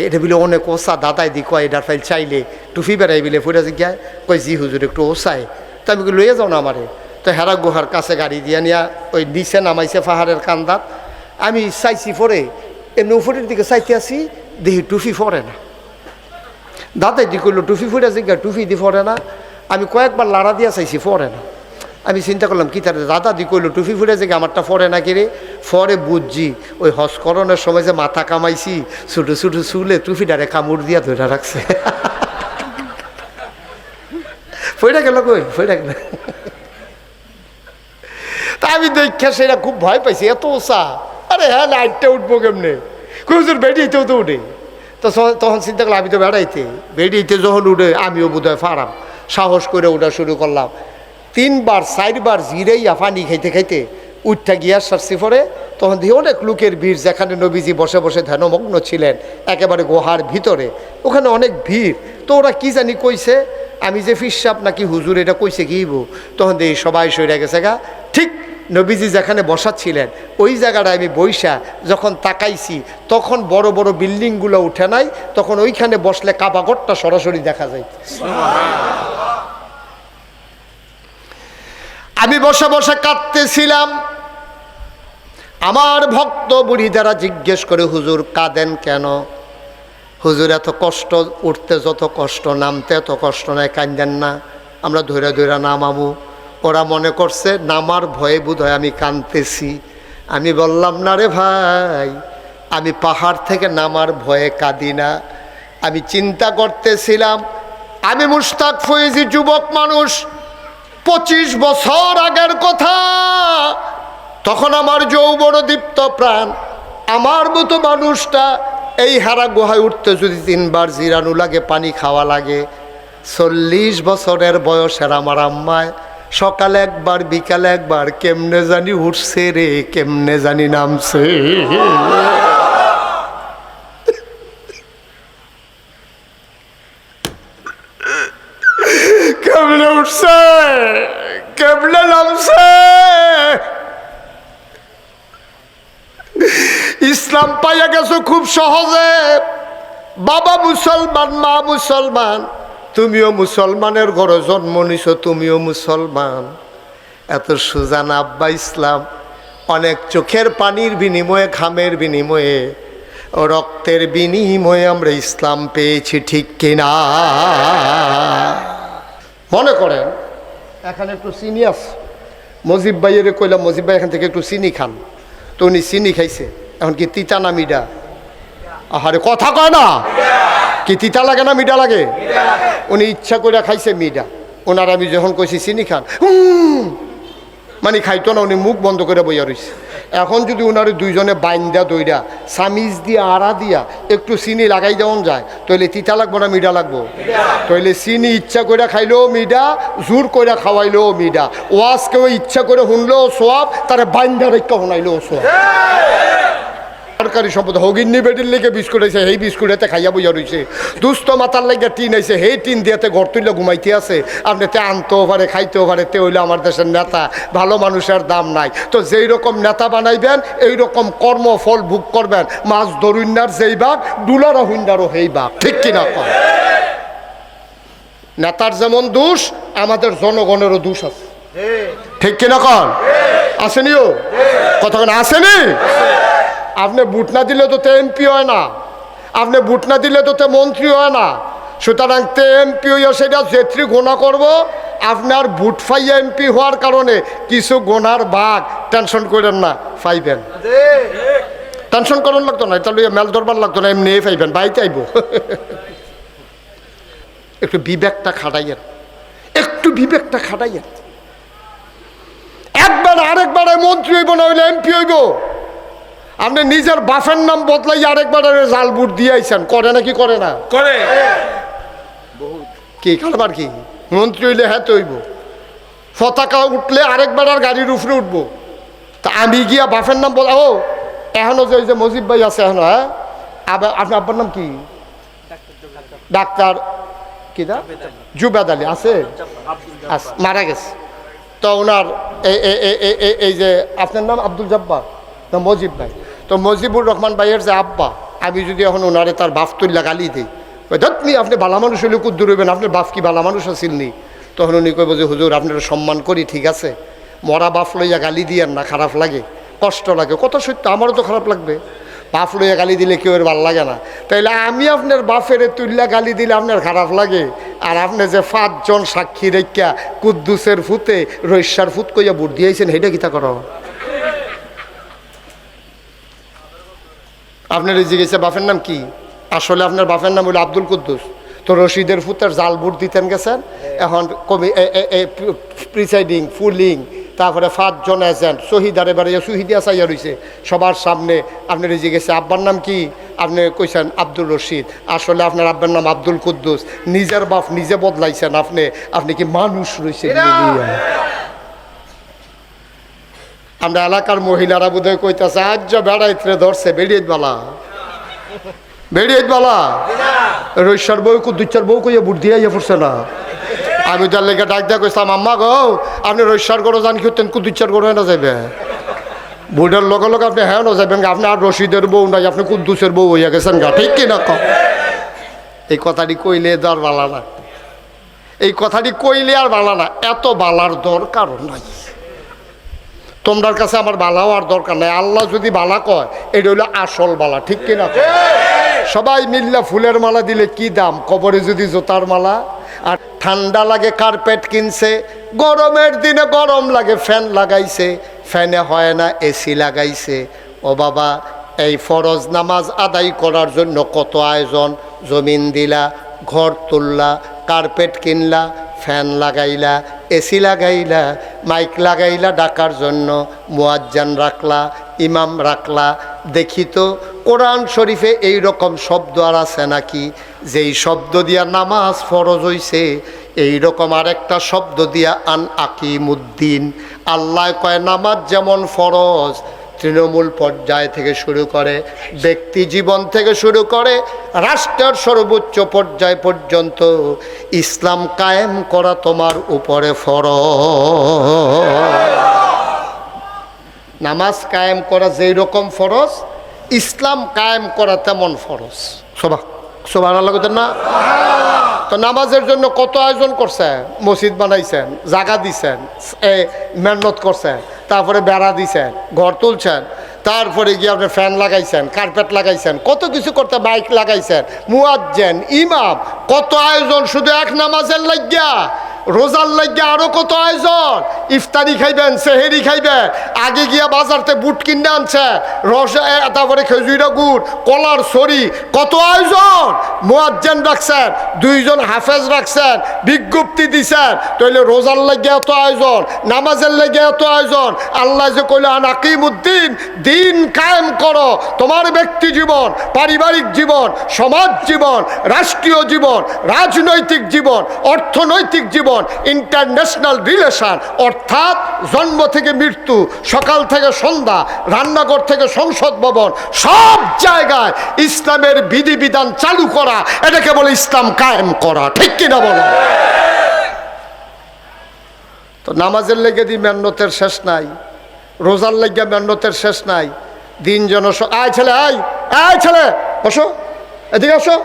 এটা বিলে অনেক ওসা, দাদাই দি কয় এটার ফাইল চাইলে টুফি বেড়াই বিলে ফুটা জিজ্ঞায়। কয় জি হুজুর একটু ওসায়, তো আমি লইয়ে যাও না আমারে। তো হেরা গুহার কাছে গাড়ি দিয়া নিয়া ওই নিচে নামাইছে পাহাড়ের কান্দাত। আমি চাইছি পরে এমনি উপরের দিকে চাইতে আসি, দেখি টুফি পরে না। দাদাই দি করলো টুফি ফুটা জিজ্ঞা, টুফি দি পরে না। আমি কয়েকবার লাড়া দিয়া চাইছি, পরে না। আমি চিন্তা করলাম কি তার দাদা দি কইলো টুফি ফুটে যে আমারটা পরে না কিরে। পরে বুঝছি ওই হজকরণের সময় যে মাথা কামাইছি, ছোটো ছোটো চুলে টুফিটারে কামড় দিয়া ধরে রাখছে। ফইটা গেল কই, ফইটা গেল। তা আমি দেখা সেটা খুব ভয় পাইছি, এত ওসা। আরে হ্যাঁ লাইটটা উঠবো কেমনে, হুজুর বেড়িয়েতেও তো উঠে। তো তখন চিন্তা করলাম আমি তো বেড়াইতে, বেড়িয়েতে যখন উঠে আমিও বোধহয় ফারাম, সাহস করে ওঠা শুরু করলাম। 3বার 4বার জিরাইয়া পানি খাইতে খাইতে উঠটা গিয়া সারছি পরে। তখন দিয়ে অনেক লোকের ভিড়, যেখানে নবীজি বসে বসে ধ্যানমগ্ন ছিলেন একেবারে গুহার ভিতরে, ওখানে অনেক ভিড়। তো ওরা কি জানি কইছে, আমি যে ফিরসাপ নাকি হুজুর এটা কইছে কিইব। তখন দিয়ে সবাই সইরা গেছে গা। ঠিক নবীজি যেখানে বসাচ্ছিলেন ওই জায়গাটায় আমি বইসা যখন তাকাইছি, তখন বড় বড় বিল্ডিংগুলো উঠে নাই, তখন ওইখানে বসলে কাবাগরটা সরাসরি দেখা যায়। আমি বসে বসে কাঁদতেছিলাম। আমার ভক্ত বুড়ি দ্বারা জিজ্ঞেস করে হুজুর কাঁদেন কেন? হুজুর এত কষ্ট, উঠতে যত কষ্ট নামতে এত কষ্ট নাই, কাঁদেন না, আমরা ধৈরা ধৈরা নামামু। ওরা মনে করছে নামার ভয়ে বোধহয় আমি কাঁদতেছি। আমি বললাম না রে ভাই, আমি পাহাড় থেকে নামার ভয়ে কাঁদি না। আমি চিন্তা করতেছিলাম, আমি মুশতাক ফয়েজি যুবক মানুষ, 25 বছর আগের কথা। তখন আমার যৌবন দীপ্ত প্রাণ, আমার মতো মানুষটা এই হারা গুহায় উঠতে যদি 3বার জিরানো লাগে, পানি খাওয়া লাগে। 40 বছরের বয়সের আমার আম্মায় সকালে একবার বিকালে একবার কেমনে জানি উঠছে রে, কেমনে জানি নামছে। ইসলাম পাইয়া গেছো খুব সহজে, বাবা মুসলমান মা মুসলমান, তুমিও মুসলমানের ঘরে জন্ম নিছো, তুমিও মুসলমান। এত সোজা না আব্বা ইসলাম। অনেক চোখের পানির বিনিময়ে, ঘামের বিনিময়ে, রক্তের বিনিময়ে আমরা ইসলাম পেয়েছি, ঠিক কিনা? মনে করেন এখানে একটু চিনি আছে, মজিব ভাইয়ের কইলাম মজিব ভাই এখান থেকে একটু চিনি খান, তো উনি চিনি খাইছে। এখন কি তিতা না মিডা? আহারে কথা কয় না, কি তিতা লাগে না মিডা লাগে? উনি ইচ্ছা করে খাইছে মিডা। ওনার আমি যখন কইছি চিনি খান, মানে খাইতো না, উনি মুখ বন্ধ করে বইয়া রয়েছে। এখন যদি উনার দুইজনে বাইন্দা দইরা সামিজ দিয়া আড়া দিয়া একটু চিনি লাগাই দেওয়ান যায়, তাহলে তিতা লাগবো না মিডা লাগবো? তাহলে চিনি ইচ্ছা করে খাইলেও মিডা, জোর করে খাওয়াইলেও মিডা। ওয়াজ কেউ ইচ্ছা করে শুনলেও সোয়াব, তারা বাইন্দা রেখা শুনাইলেও সোয়াব। সরকারি সম্পদ হগিন্নি বেটির লেগে বিস্কুট আছে, সেই বিস্কুট এতে খাইয়া বইয়া রয়েছে। দুস্থ মাথার লেগে টিন আছে, সেই টিন দিয়েতে ঘর তুললে ঘুমাইতে আছে। আপনি তে আনতেও পারে, খাইতেও পারে, তে হইলে আমার দেশের নেতা। ভালো মানুষের দাম নাই। তো যেই রকম নেতা বানাইবেন এই রকম কর্মফল ভোগ করবেন। মাছ ধরুন্নার যেই বাঘ, ডুলারা হুন্ডারও সেই বাঘ, ঠিক কিনা? নেতার যেমন দোষ, আমাদের জনগণেরও দোষ আছে, ঠিক কিনা? কন আসেনিও কথা আসেনি? আপনি ভোট না দিলে তো তে এমপি হয় না, আপনি ভোট না দিলে তো তে মন্ত্রী হয় না। সুতরাং তে এমপি হইয়া সেটা যেত্রী গোনা করব, আপনার ভোট ফাইয়া এমপি হওয়ার কারণে কিছু গোনার ভাগ টেনশন করেন না, পাইবেন। টেনশন করার লাগতো না, তাহলে মেল দরবার লাগতো না, এমনি পাইবেন, বাইতে আইব। একটু বিবেকটা খাটাইয়েন, একটু বিবেকটা খাটাইয়েন। একবার আরেকবার মন্ত্রী হইব না হইলে এমপি হইব। আপনি নিজের বাপের নাম বদলাই আরেকবার জাল বুট দিয়ে আইছেন, করে নাকি করে না? করে। কি কারবার কি? মন্ত্রী হইলে হ্যাঁ তো হইব, পতাকা উঠলে আরেকবার আর গাড়ির উপরে উঠবো। তা আমি গিয়া বাপের নাম বলা, ও এখনো যে ওই যে মজিব ভাই আছে এখনো, হ্যাঁ আপনার আব্বার নাম কি? ডাক্তার কি দা জুবেদ আলী আছে, মারা গেছে। তো ওনার এই যে আপনার নাম আব্দুল জব্বার না মজিব ভাই, তো মজিবুর রহমান ভাইয়ের যে আব্বা, আমি যদি এখন ওনারে তার বাপ তুল্লা গালি দিই, ধরনি আপনি বালা মানুষ হইলে কুদ্দুর হইবেন, আপনার বাপ কি বালা মানুষ আসিলনি? তখন উনি কইব যে হুজুর আপনারা সম্মান করি, ঠিক আছে, মরা বাপ লইয়া গালি দিয়েন না, খারাপ লাগে, কষ্ট লাগে। কত সত্য, আমারও তো খারাপ লাগবে। বাপ লইয়া গালি দিলে কেউ এর ভাল লাগে না। তাইলে আমি আপনার বাপের তুল্লা গালি দিলে আপনার খারাপ লাগে, আর আপনি যে 5 জন সাক্ষী রেখা কুদ্দুসের ফুতে রৈশার ফুত কইয়া ভোট দিয়েছেন, সেইটা কিতা করো? আপনার এই জিজ্ঞেসে বাপের নাম কি? আসলে আপনার বাপের নাম হলো আব্দুল কুদ্দুস। তো রশিদের ফুতের জাল ভোট দিতেন গেছেন, এখন কবি প্রিসাইডিং ফুলিং, তারপরে 5 জন এজেন্ট শহীদারে বাড়িয়ে শহীদিয়া চাইয়া রয়েছে সবার সামনে। আপনার এই জিজ্ঞেসে আব্বার নাম কি? আপনি কইছেন আব্দুল রশিদ, আসলে আপনার আব্বার নাম আব্দুল কুদ্দুস। নিজের বাপ নিজে বদলাইছেন আপনি, আপনি কি মানুষ রয়েছেন? আমরা এলাকার মহিলারা বোধহয় কইতেছে আজ বেড়াইতে ধরছে বেড়িয়ে বালা, বেড়িয়ে বালা রৈশার বউ কুদ্দুচার বউ কইয়া বুট দিয়ে পড়ছে না। আমি তার লেগে ডাক দিয়া কইতাম, আম্মা গো আপনি রৈশার গরো জানি খেতেন, কুদ্দুচার গরো না যাইবে বুটের লগে লগে আপনি হ্যাঁ না যাবেন, আপনি আর রশিদের বউ নাই, আপনি কুদ্দুসের বউ হইয়া গেছেন গা, ঠিক কিনা? এই কথাটি কইলে আর বালা না, এই কথাটি কইলে আর বালা না, এত বালার দরকার নাই। তোমরার কাছে আমার বালা হওয়ার দরকার নাই। আল্লাহ যদি বালা কয় এটা হইলো আসল বালা, ঠিক কিনা? সবাই মিল্লা ফুলের মালা দিলে কি দাম, কবরে যদি জোতার মালা। আর ঠান্ডা লাগে কার্পেট কিনছে, গরমের দিনে গরম লাগে ফ্যান লাগাইছে, ফ্যানে হয় না এসি লাগাইছে। ও বাবা, এই ফরজ নামাজ আদায় করার জন্য কত আয়োজন, জমিন দিলা, ঘর তুললা, কার্পেট কিনলা, ফ্যান লাগাইলা, এসি লাগাইলা, মাইক লাগাইলা ডাকার জন্য, মুয়াজ্জান রাখলা, ইমাম রাখলা। দেখি তো কোরআন শরীফে এই রকম শব্দ আর আছে নাকি যেই শব্দ দিয়া নামাজ ফরজ হইছে? এই রকম আরেকটা শব্দ দিয়া আন আকিমুদ্দিন। আল্লাহ কয় নামাজ যেমন ফরজ, তৃণমূল পর্যায় থেকে শুরু করে, ব্যক্তি জীবন থেকে শুরু করে, রাষ্ট্রের সর্বোচ্চ পর্যায় পর্যন্ত ইসলাম কায়েম করা তোমার উপরে ফরজ। নামাজ কায়েম করা যেই রকম ফরজ, ইসলাম কায়েম করা তেমন ফরজ। সুবহানাল্লাহ কইতেন না? তো নামাজের জন্য কত আয়োজন করছেন, মসজিদ বানাইছেন, জায়গা দিছেন, মেহনত করছেন, তারপরে বেড়া দিছেন, ঘর তুলছেন, তারপরে গিয়ে আপনি ফ্যান লাগাইছেন, কার্পেট লাগাইছেন, কত কিছু করতে, বাইক লাগাইছেন, মুয়াজ্জিন, ইমাম, কত আয়োজন শুধু এক নামাজের লাগিয়া। রোজার লাগিয়া আরো কত আয়োজন, ইফতারি খাইবেন, সেহেরি খাইবেন, আগে গিয়া বাজারতে বুট কিনে আনছে, রস, তারপরে খেজুরা গুড়, কলার সরি, কত আয়োজন। মুয়াজ্জিন রাখছেন, 2 জন হাফেজ রাখছেন, বিজ্ঞপ্তি দিছেন, তাইলে রোজার লাগিয়া এত আয়োজন, নামাজের লাগিয়া এত আয়োজন। আল্লাহ যে কইলে আন আকিমুদ্দিন, দিন কায়েম করো। তোমার ব্যক্তি জীবন, পারিবারিক জীবন, সমাজ জীবন, রাষ্ট্রীয় জীবন, রাজনৈতিক জীবন, অর্থনৈতিক জীবন, ইন্টারন্যাশনাল রিলেশন, অর্থাৎ জন্ম থেকে মৃত্যু, সকাল থেকে সন্ধ্যা, রান্নাঘর থেকে সংসদ ভবন, সব জায়গায় ইসলামের বিধিবিধান চালু করা, এটাকে বলে ইসলাম কায়েম করা। ঠিক কিনা বলো? তো নামাজের লেগে দি মেহনতের শেষ নাই, রোজার লেগে মেহনতের শেষ নাই। দিন যেন আয় ছেলে, আয় ছেলে, বসো, এদিকে আসো,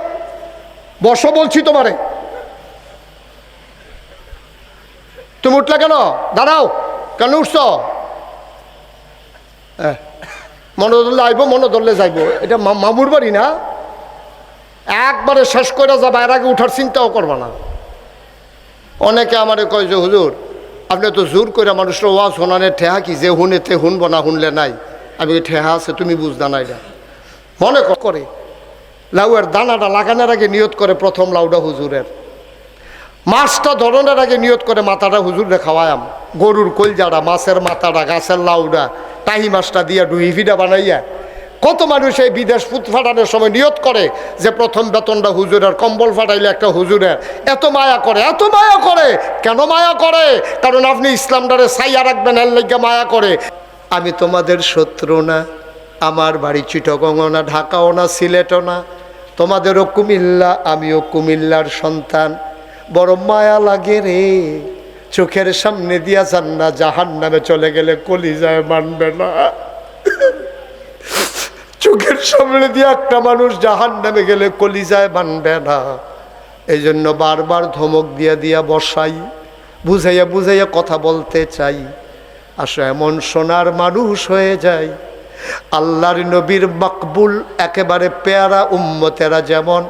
বসো বলছি তোমারে। তুমি উঠলে কেন? দাঁড়াও, কেন উঠছ? মনে ধরলে আইব, মনে ধরলে যাইব। এটা মামুর বাড়ি না, একবারে শেষ করে যাবা, এর আগে উঠার চিন্তাও করবা না। অনেকে আমারে কয় যে হুজুর আপনি তো জোর করে মানুষের ওয়াজ শোনানে ঠেহা কি, যে হুনেতে হুনব না, শুনলে নাই। আমি ঠেহা আছে, তুমি বুঝদা না। এটা মনে করে লাউয়ের দানাটা লাগানোর আগে নিয়ত করে প্রথম লাউটা হুজুরের, মাছটা ধরনের আগে নিয়ত করে মাথাটা হুজুরে খাওয়ায়াম, গরুর কলজাটা, মাছের মাথাটা, গাছের লাউটা, টাহি মাছটা দিয়া ডুইভিটা বানাইয়া। কত মানুষ এই বিদেশ ফুট ফাটানোর সময় নিয়ত করে যে প্রথম বেতনটা হুজুরের, কম্বল ফাটাইলে একটা হুজুরের। এত মায়া করে, এত মায়া করে। কেন মায়া করে? কারণ আপনি ইসলামটারে ছাইয়া রাখবেন, এর লেগে মায়া করে। আমি তোমাদের শত্রু না, আমার বাড়ি চিটাগং না, ঢাকাও না, সিলেটও না, তোমাদেরও কুমিল্লা, আমিও কুমিল্লার সন্তান। বড় মায়া লাগে রে, চোখের সামনে দিয়া জান্নাত জাহান্নামে চলে গেলে কলিজায় মানবে না। চোখের সামনে দিয়ে একটা মানুষ জাহান্নামে গেলে কলিজায় মানবে না। এই জন্য বারবার ধমক দিয়া দিয়া বসাই, বুঝাইয়া বুঝাইয়া কথা বলতে চাই। আসো এমন সোনার মানুষ হয়ে যায়, আল্লাহর নবীর মকবুল একেবারে পেয়ারা উম্মতেরা যেমন,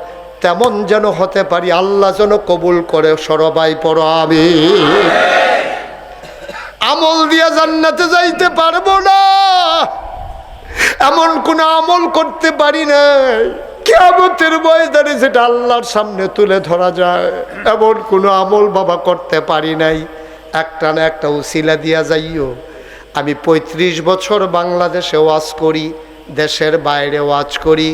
তেমন যেন হতে পারি। আল্লাহ যেন কবুল করে। সরবাই পড়ো আমিন। আমল দিয়া জান্নাতে যাইতে পারবো না, এমন কোন আমল করতে পারি নাই কিয়ামতের ময়দানে যেটা আল্লাহর সামনে তুলে ধরা যায়, এমন কোনো আমল বাবা করতে পারি নাই। একটা না একটা উসিলা দিয়া যাইও। আমি 35 বছর বাংলাদেশে ওয়াজ করি, দেশের বাইরে ওয়াজ করি।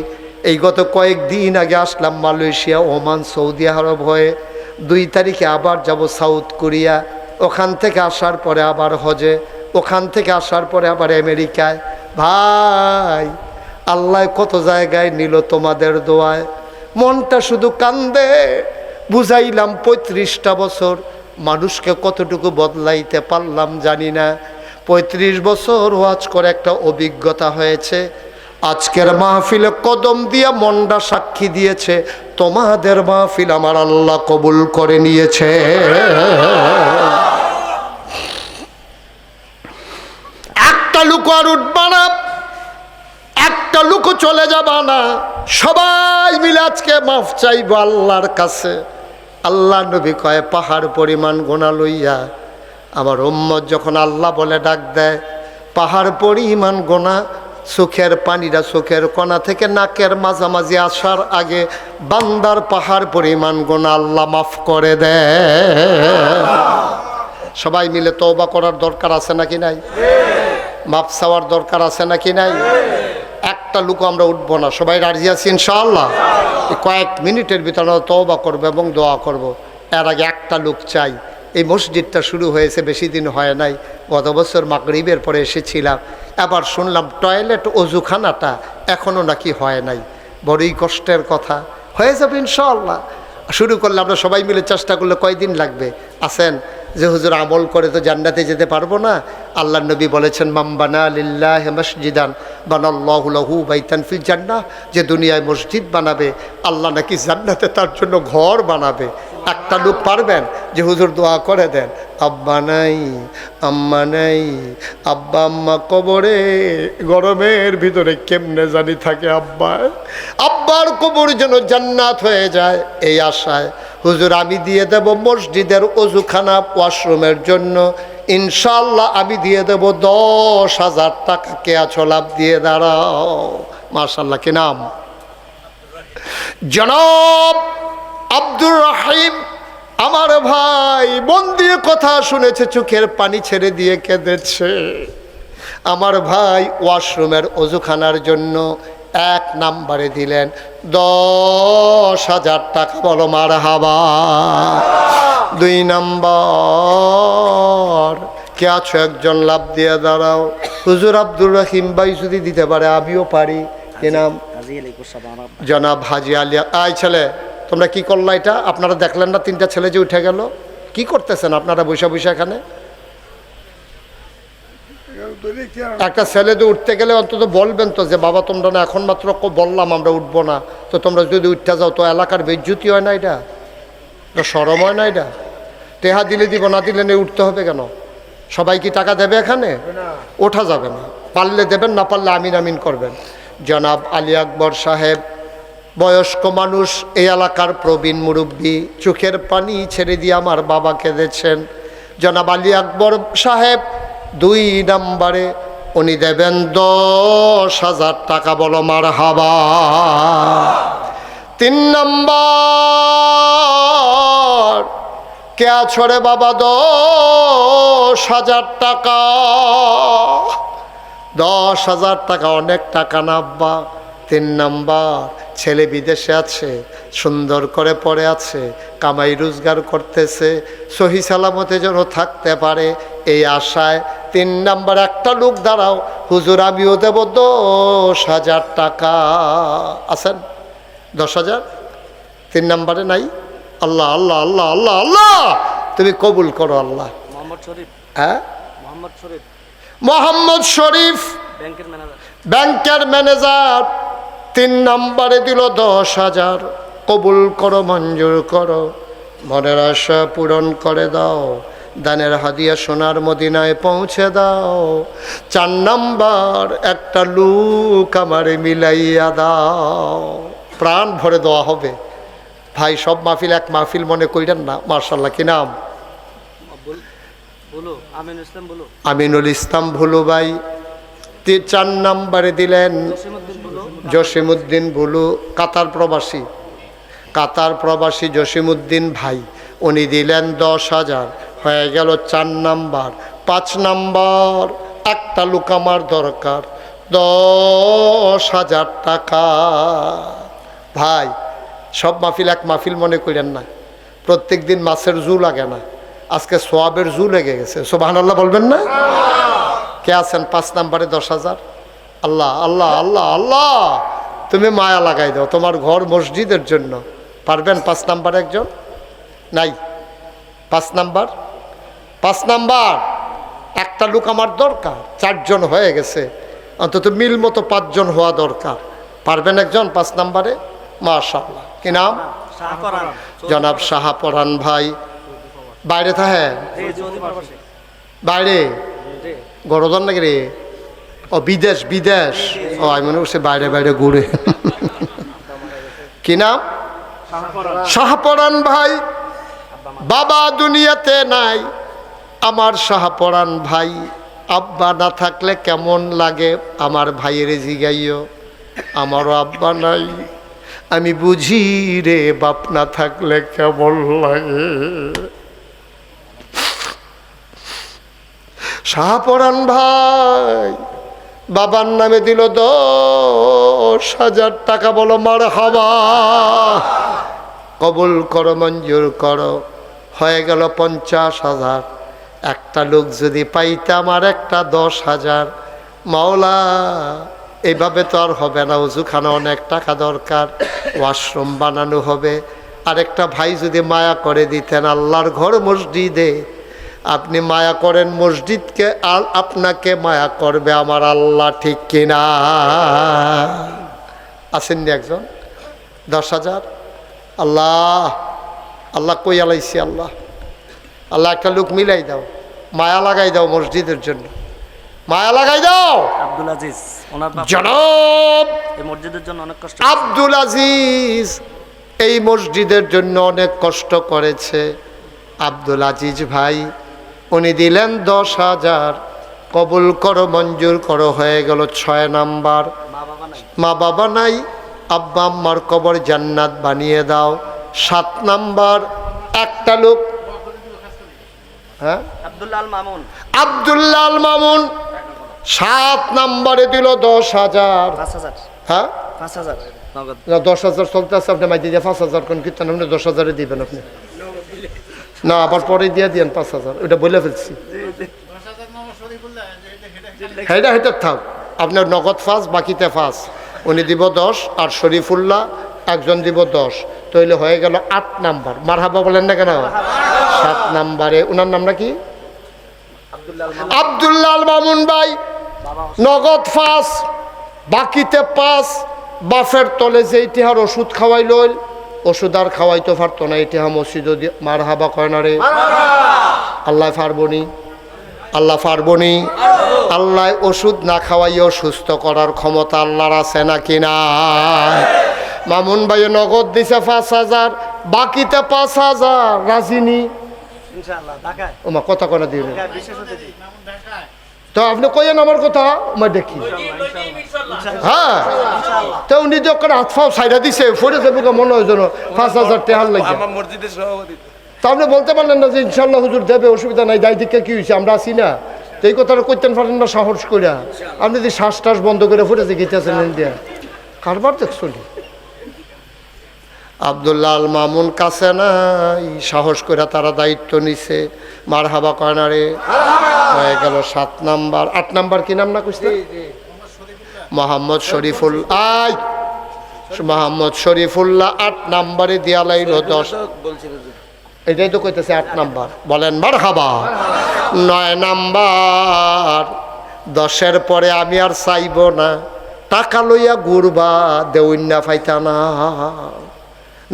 এই গত কয়েকদিন আগে আসলাম মালয়েশিয়া, ওমান, সৌদি আরব হয়ে। 2 তারিখে আবার যাব সাউথ কোরিয়া, ওখান থেকে আসার পরে আবার হজে, ওখান থেকে আসার পরে আবার আমেরিকায়। ভাই আল্লাহ কত জায়গায় নিল তোমাদের দোয়ায়, মনটা শুধু কান্দে। বুঝাইলাম 35টা বছর, মানুষকে কতটুকু বদলাইতে পারলাম জানি না। 35 বছর ওয়াজ করে একটা অভিজ্ঞতা হয়েছে। আজকের মাহফিলে কদম দিয়া মনটা সাক্ষী দিয়েছে, তোমাদের মাহফিল আমার আল্লাহ কবুল করে নিয়েছে। একটা লোক আর উঠবা না, একটা লোক চলে যাবা না, সবাই মিলে আজকে মাফ চাইব আল্লাহর কাছে। আল্লাহ নবী কয় পাহাড় পরিমাণ গোনা লইয়া আমার উম্মত যখন আল্লাহ বলে ডাক দেয়, পাহাড় পরিমাণ গোনা, চোখের পানিটা চোখের কোনা থেকে নাকের মাঝামাঝি আসার আগে বান্দার পাহাড় পরিমাণ গোনা আল্লাহ মাফ করে দেয়। সবাই মিলে তওবা করার দরকার আছে নাকি নাই? মাফ চাওয়ার দরকার আছে নাকি নাই? একটা লোক আমরা উঠবো না, সবাই রাজি আছি ইনশাআল্লাহ। কয়েক মিনিটের ভিতরে তওবা করবো এবং দোয়া করব। এর আগে একটা লোক চাই। এই মসজিদটা শুরু হয়েছে বেশি দিন হয় নাই, গত বছর মাগরিবের পরে এসেছিলাম। এবার শুনলাম টয়লেট অজুখানাটা এখনও নাকি হয় নাই। বড়ই কষ্টের কথা। হয়ে যাবে ইনশাআল্লাহ। শুরু করলে আমরা সবাই মিলে চেষ্টা করলে কয়দিন লাগবে? আছেন যে হুজুর আমল করে তো জান্নাতে যেতে পারবো না। আল্লাহ নবী বলেছেন মাম্বানা লিল্লাহি মসজিদান বানাল্লাহু লাহু বাইতান ফিল জান্নাহ, যে দুনিয়ায় মসজিদ বানাবে আল্লাহ নাকি জান্নাতে তার জন্য ঘর বানাবে। একটা লোক পারবেন যে হুজুর দোয়া করে দেন, আব্বা নাই আম্মা নাই, আব্বা আম্মা কবরে, গরমের ভিতরে কেমনে জানি থাকে আব্বা, আব্বার কবর যেন জান্নাত হয়ে যায় এই আশায় হুজুর আমি দিয়ে দেব মসজিদের ওযুখানা ওয়াশরুমের জন্য, ইনশাআল্লাহ আমি দিয়ে দেব 10,000 টাকা। কে আছো লাভ দিয়ে দাঁড়াও। মাশাআল্লাহ, কি নাম? জনাব আব্দুর রহিম। আমার ভাই মন দিয়ে কথা শুনেছে, চোখের পানি ছেড়ে দিয়ে কেঁদেছে। আমার ভাই ওয়াশরুমের ওযুখানার জন্য 1 নম্বরে দিলেন 10,000 টাকা। বলো মারহাবা। 2 নম্বর, কে আছো একজন লাভ দিয়ে দাঁড়াও। হুজুর আব্দুর রহিম ভাই যদি দিতে পারে আমিও পারি। কি নাম? জনাব হাজি আলিয়া। আই ছেলে, তোমরা কি করলা এটা? আপনারা দেখলেন না 3টা ছেলে যে উঠে গেল? কি করতেছেন আপনারা বসে বসে এখানে? একটা ছেলে তো উঠতে গেলে অন্তত বলবেন তো যে বাবা তোমরা না এখন মাত্র বললাম আমরা উঠবো না, তো তোমরা যদি উঠতে যাও তো এলাকার বেজ্জতি হয় না? এটা শরম হয় না? এটা টেহা দিলে দিব, না দিলে নেই উঠতে হবে কেন? সবাই কি টাকা দেবে এখানে? ওঠা যাবে না। পারলে দেবেন, না পারলে আমিন আমিন করবেন। জনাব আলী আকবর সাহেব, বয়স্ক মানুষ, এই এলাকার প্রবীণ মুরব্বী, চোখের পানি ছেড়ে দিয়ে আমার বাবাকে দিয়েছেন। জনাব আলী আকবর সাহেব 2 নম্বরে উনি দেবেন 10,000 টাকা। বলো মারহাবা। 3 নম্বর, কে আছো রে বাবা? 10,000 টাকা। 10,000 টাকা অনেক টাকা না আব্বা? 3 নম্বর, ছেলে বিদেশে আছে, সুন্দর করে পড়ে আছে, কামাই রোজগার করতেছে, সহি সালামতে যেন থাকতে পারে এই আশায় 3 নম্বর একটা লোক দাঁড়াও, হুজুর আমিও দেব 10,000 টাকা। আছেন 10,000? 3 নম্বরে নাই? আল্লাহ আল্লাহ আল্লাহ আল্লাহ আল্লাহ, তুমি কবুল করো আল্লাহ। হ্যাঁ, মোহাম্মদ শরীফ ব্যাংকের ম্যানেজার 3 নম্বরে দিল 10,000। কবুল করো, মঞ্জুর করো, মনের আশা পূরণ করে দাও, দানের হাদিয়া সোনার মদিনায় পৌঁছে দাও। 4 নম্বর, একটা লোক আমারে মিলাইয়া দাও। প্রাণ ভরে দেওয়া হবে ভাই। সব মাহফিল এক মাহফিল মনে কইরেন না। মাশাআল্লাহ, কি নাম? আমিনুল ইসলাম ভুলু ভাই 4 নম্বরে দিলেন জসিমউদ্দিন ভুলু, কাতার প্রবাসী জসিমউদ্দিন ভাই, উনি দিলেন 10,000। হয়ে গেল 4 নম্বর। 5 নম্বর, একটা লোক আমার দরকার 10,000 টাকা। ভাই সব মাহফিল এক মাহফিল মনে করেন না। প্রত্যেক দিন মাছের জু লাগে না, আজকে সোয়াবের জু লেগে গেছে। সুবহানাল্লাহ বলবেন না? কে আছেন 5 নম্বরে 10,000? আল্লাহ আল্লাহ আল্লাহ আল্লাহ, তুমি মায়া লাগাই দাও তোমার ঘর মসজিদের জন্য। পারবেন 5 নম্বর একজন? নাই। 5 নাম্বার একটা লোক আমার দরকার। 4 জন হয়ে গেছে, অন্তত মিল মতো 5 জন হওয়া দরকার। পারবেন একজন 5 নম্বরে? মাশাআল্লাহ। কি নাম? জনাব শাহপরান ভাই। বাইরে থাকে? বাইরে গরদান নাকি রে? ও বিদেশ। ও আমি মনে করছি বাইরে বাইরে ঘুরে। কি নাম? শাহপরান ভাই। বাবা দুনিয়াতে নাই, আমার শাহপরান ভাই। আব্বা না থাকলে কেমন লাগে আমার ভাইয়ের জিগাইও। আমারও আব্বা নাই, আমি বুঝি রে বাপ না থাকলে কেমন লাগে। শাহপরান ভাই বাবার নামে দিল 10,000 টাকা। বলো মারহাবা। কবুল করো, মঞ্জুর করো। হয়ে গেল 50,000। একটা লোক যদি পাইতাম আর একটা 10,000। মাওলা এইভাবে তো আর হবে না, ওযুখানা অনেক টাকা দরকার, ওয়াশরুম বানানো হবে। আরেকটা ভাই যদি মায়া করে দিতেন, আল্লাহর ঘর মসজিদে আপনি মায়া করেন মসজিদকে, আর আপনাকে মায়া করবে আমার আল্লাহ, ঠিক কিনা? আসেননি একজন 10,000? আল্লাহ আল্লাহ কই আলাইছি, আল্লাহ আল্লাহ একটা লোক মিলাই দাও, মায়া লাগাই দাও মসজিদের জন্য, মায়া লাগাই দাও। আব্দুল আজিজ ওনার বাবা জনাব এই মসজিদের জন্য অনেক কষ্ট আব্দুল আজিজ এই মসজিদের জন্য অনেক কষ্ট করেছে। আব্দুল আজিজ ভাই উনি দিলেন 10,000, কবুল করো, মঞ্জুর করো, হয়ে গেল 6 নাম্বার। মা বাবা নাই মা বাবা নাই, আব্বা আম্মার কবর জান্নাত বানিয়ে দাও। 7 নাম্বার একটা লোক, হ্যাঁ আব্দুল্লাহ আল মামুন আব্দুল্লাহ আল মামুন 7 নাম্বারে দিল 10,000। 5,000 হ্যাঁ 5,000 নগদ 10,000 চলতে আছে, আপনি মাইতে দিয়ে 5,000 কোন কীর্তন, আপনি 10,000 দিবেন আপনি না, আবার পরে দিয়ে দিয়েন 5,000, ওটা বলে ফেলছি। হেটা থাক, আপনার নগদ 5, বাকিতে 5, উনি দিব 10, আর শরীফুল্লাহ একজন দিব 10, তাইলে হয়ে গেল 8 নাম্বার। মারহাবা বলেন না কেন? 7 নাম্বারে ওনার নামটা কি? আব্দুল্লাহ আল মামুন ভাই, নগদ 5, বাকিতে 5। বাফের তলে যে ইতিহার ওষুধ খাওয়াই লইল, ওষুধ আর খাওয়াইতে পারতো না, ইতিহা মসজিদ। মারহাবা কয় না রে? আল্লাহ পারবনি, আল্লাহ পারবনি। আল্লাহ ওষুধ না খাওয়াইও সুস্থ করার ক্ষমতা আল্লাহর আছে নাকি না? মামুন ভাই নগদ দিছে 5,000, বাকিতে 5,000 রাজিনী। ইনশাআল্লাহ ঢাকায় ওমা কথা কনা দিয়ে ঢাকায় বিশেষ অতিথি তো আপনি কইেন আমার কথা, ওমা দেখি। হ্যাঁ তো উনি যখন হাত ফাও সাইডা দিছে, ফরে যাবো মনে হয় যেন 5,000 টেহার লাগে। তা আপনি বলতে পারলেন না যে ইনশাল্লাহ হুজুর দেবে, অসুবিধা নাই, দায় দিকে কি হয়েছে, আমরা আছি না। তো এই কথাটা করতেন পারেন না সাহস করিয়া? আপনি যদি শ্বাস টাস বন্ধ করে ফুটেছে গেছেন ইন্ডিয়া, কারবার দেখছলি। আব্দুল্লাহ আল মামুন কাছে নাই, সাহস করে তারা দায়িত্ব নিছে। মারহাবা কয় না রে? হয়ে গেল 7 নাম্বার। 8 নাম্বার কি নাম না কইছে? মোহাম্মদ শরীফুল আই মোহাম্মদ শরীফুল্লাহ 8 নাম্বারে দিয়া লাইল 10। এটাই তো কইতেছে 8 নাম্বার, বলেন মারহাবা। 9 নাম্বার, 10-এর পরে আমি আর চাইব না, টাকা লইয়া ঘুরবা, দেউন্না ফাইতা না।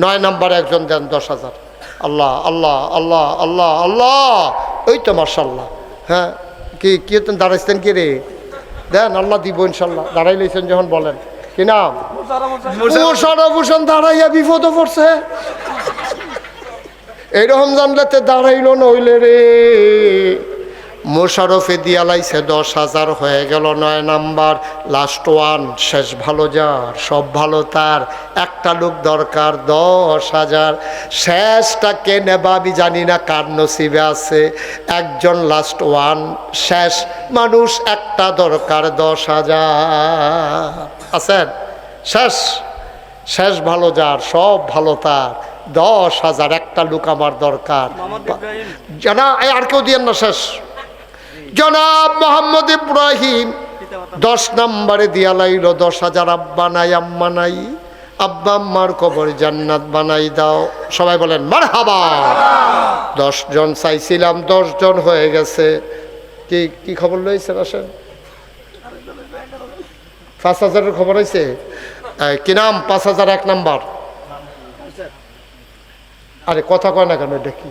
9 নাম্বার একজন দেন 10,000। আল্লাহ আল্লাহ আল্লাহ আল্লাহ আল্লাহ, ওই তো মাশাল্লাহ। হ্যাঁ কি কি দাঁড়াইছেন কি রে? দেন, আল্লাহ দিব ইনশাল্লাহ। দাঁড়াই লইছেন যখন বলেন কি নাম? মোশাররফ দাঁড়াইয়া বিপদে পড়ছে। এইরকম জানলে তো দাঁড়াইল নইলে রে। মোশাররফে দিয়া লাইছে 10,000, হয়ে গেল 9 নাম্বার। লাস্ট ওয়ান, শেষ ভালো যার সব ভালো তার, একটা লোক দরকার 10,000। শেষটা কে নেবা আমি জানি না, কার নসিবে আছে। একজন লাস্ট ওয়ান, শেষ মানুষ একটা দরকার 10,000। আছেন? শেষ শেষ ভালো যার সব ভালো তার, 10,000 একটা লোক আমার দরকার। জানা আর কেউ দিয়েন না। শেষ জনাব মোহাম্মদ ইব্রাহিম 10 নাম্বারে দিয়া লাইল 10,000। আব্বা নাই, আম্মা নাই, আব্বা আম্মার কবর জান্নাত বানাই দাও। সবাই বলেন মারহাবা। 10 জন চাইছিলাম, 10 জন হয়ে গেছে। কি কি খবর লইছেন? আসেন, 5,000-এর খবর হয়েছে। কি নাম? 5,000 1 নাম্বার। আরে কথা কয় না কেন? এটা কি?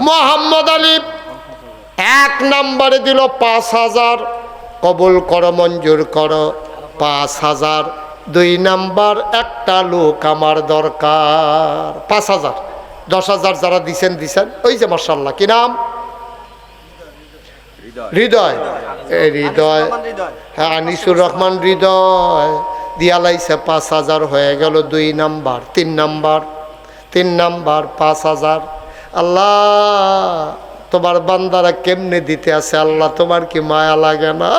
মোহাম্মদ আলী 1 নাম্বারে দিল 5,000। কবুল করো, মঞ্জুর করো, 5,000। 2 নাম্বার, একটা লোক আমার দরকার, 5,000। 10,000 যারা দিছেন দিছেন, ওই যে মাশাআল্লাহ। কি নাম? হৃদয়। এই হৃদয়, হ্যাঁ আনিসুর রহমান হৃদয় দিয়া লাইছে 5,000, হয়ে গেল 2 নাম্বার। 3 number, 3 number 5,000। আল্লাহ তোমার বান্দারা কেমনে দিতে আছে, আল্লাহ তোমার কি মায়া লাগে না?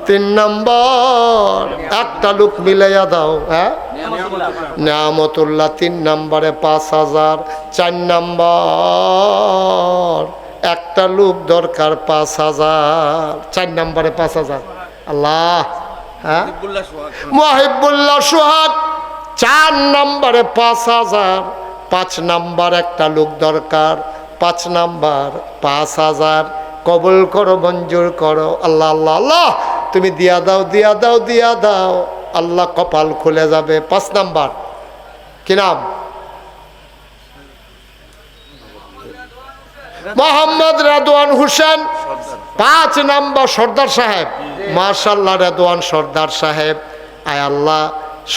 3 নাম্বার, একটা লোক মিলাইয়া দাও। হ্যাঁ নিয়ামতুল্লাহ 3 নাম্বারে 5,000। 4 নাম্বার, একটা লোক দরকার 5,000। 4 নাম্বারে 5,000। আল্লাহ, হ্যাঁ মহিবুল্লাহ সোহাগ 4 নাম্বারে 5,000। 5 নাম্বার একটা লোক দরকার, 5 নাম্বার 5,000 কবুল করো, মঞ্জুর করো। আল্লাহ আল্লাহ আল্লাহ, তুমি দিয়া দাও, দিয়া দাও, দিয়া দাও, আল্লাহ কপাল খুলে যাবে। 5 নাম্বার কি নাম? মোহাম্মদ রেদওয়ান হোসেন। 5 নাম্বার সর্দার সাহেব, মাশাআল্লাহ রেদওয়ান সর্দার সাহেব। আয় আল্লাহ,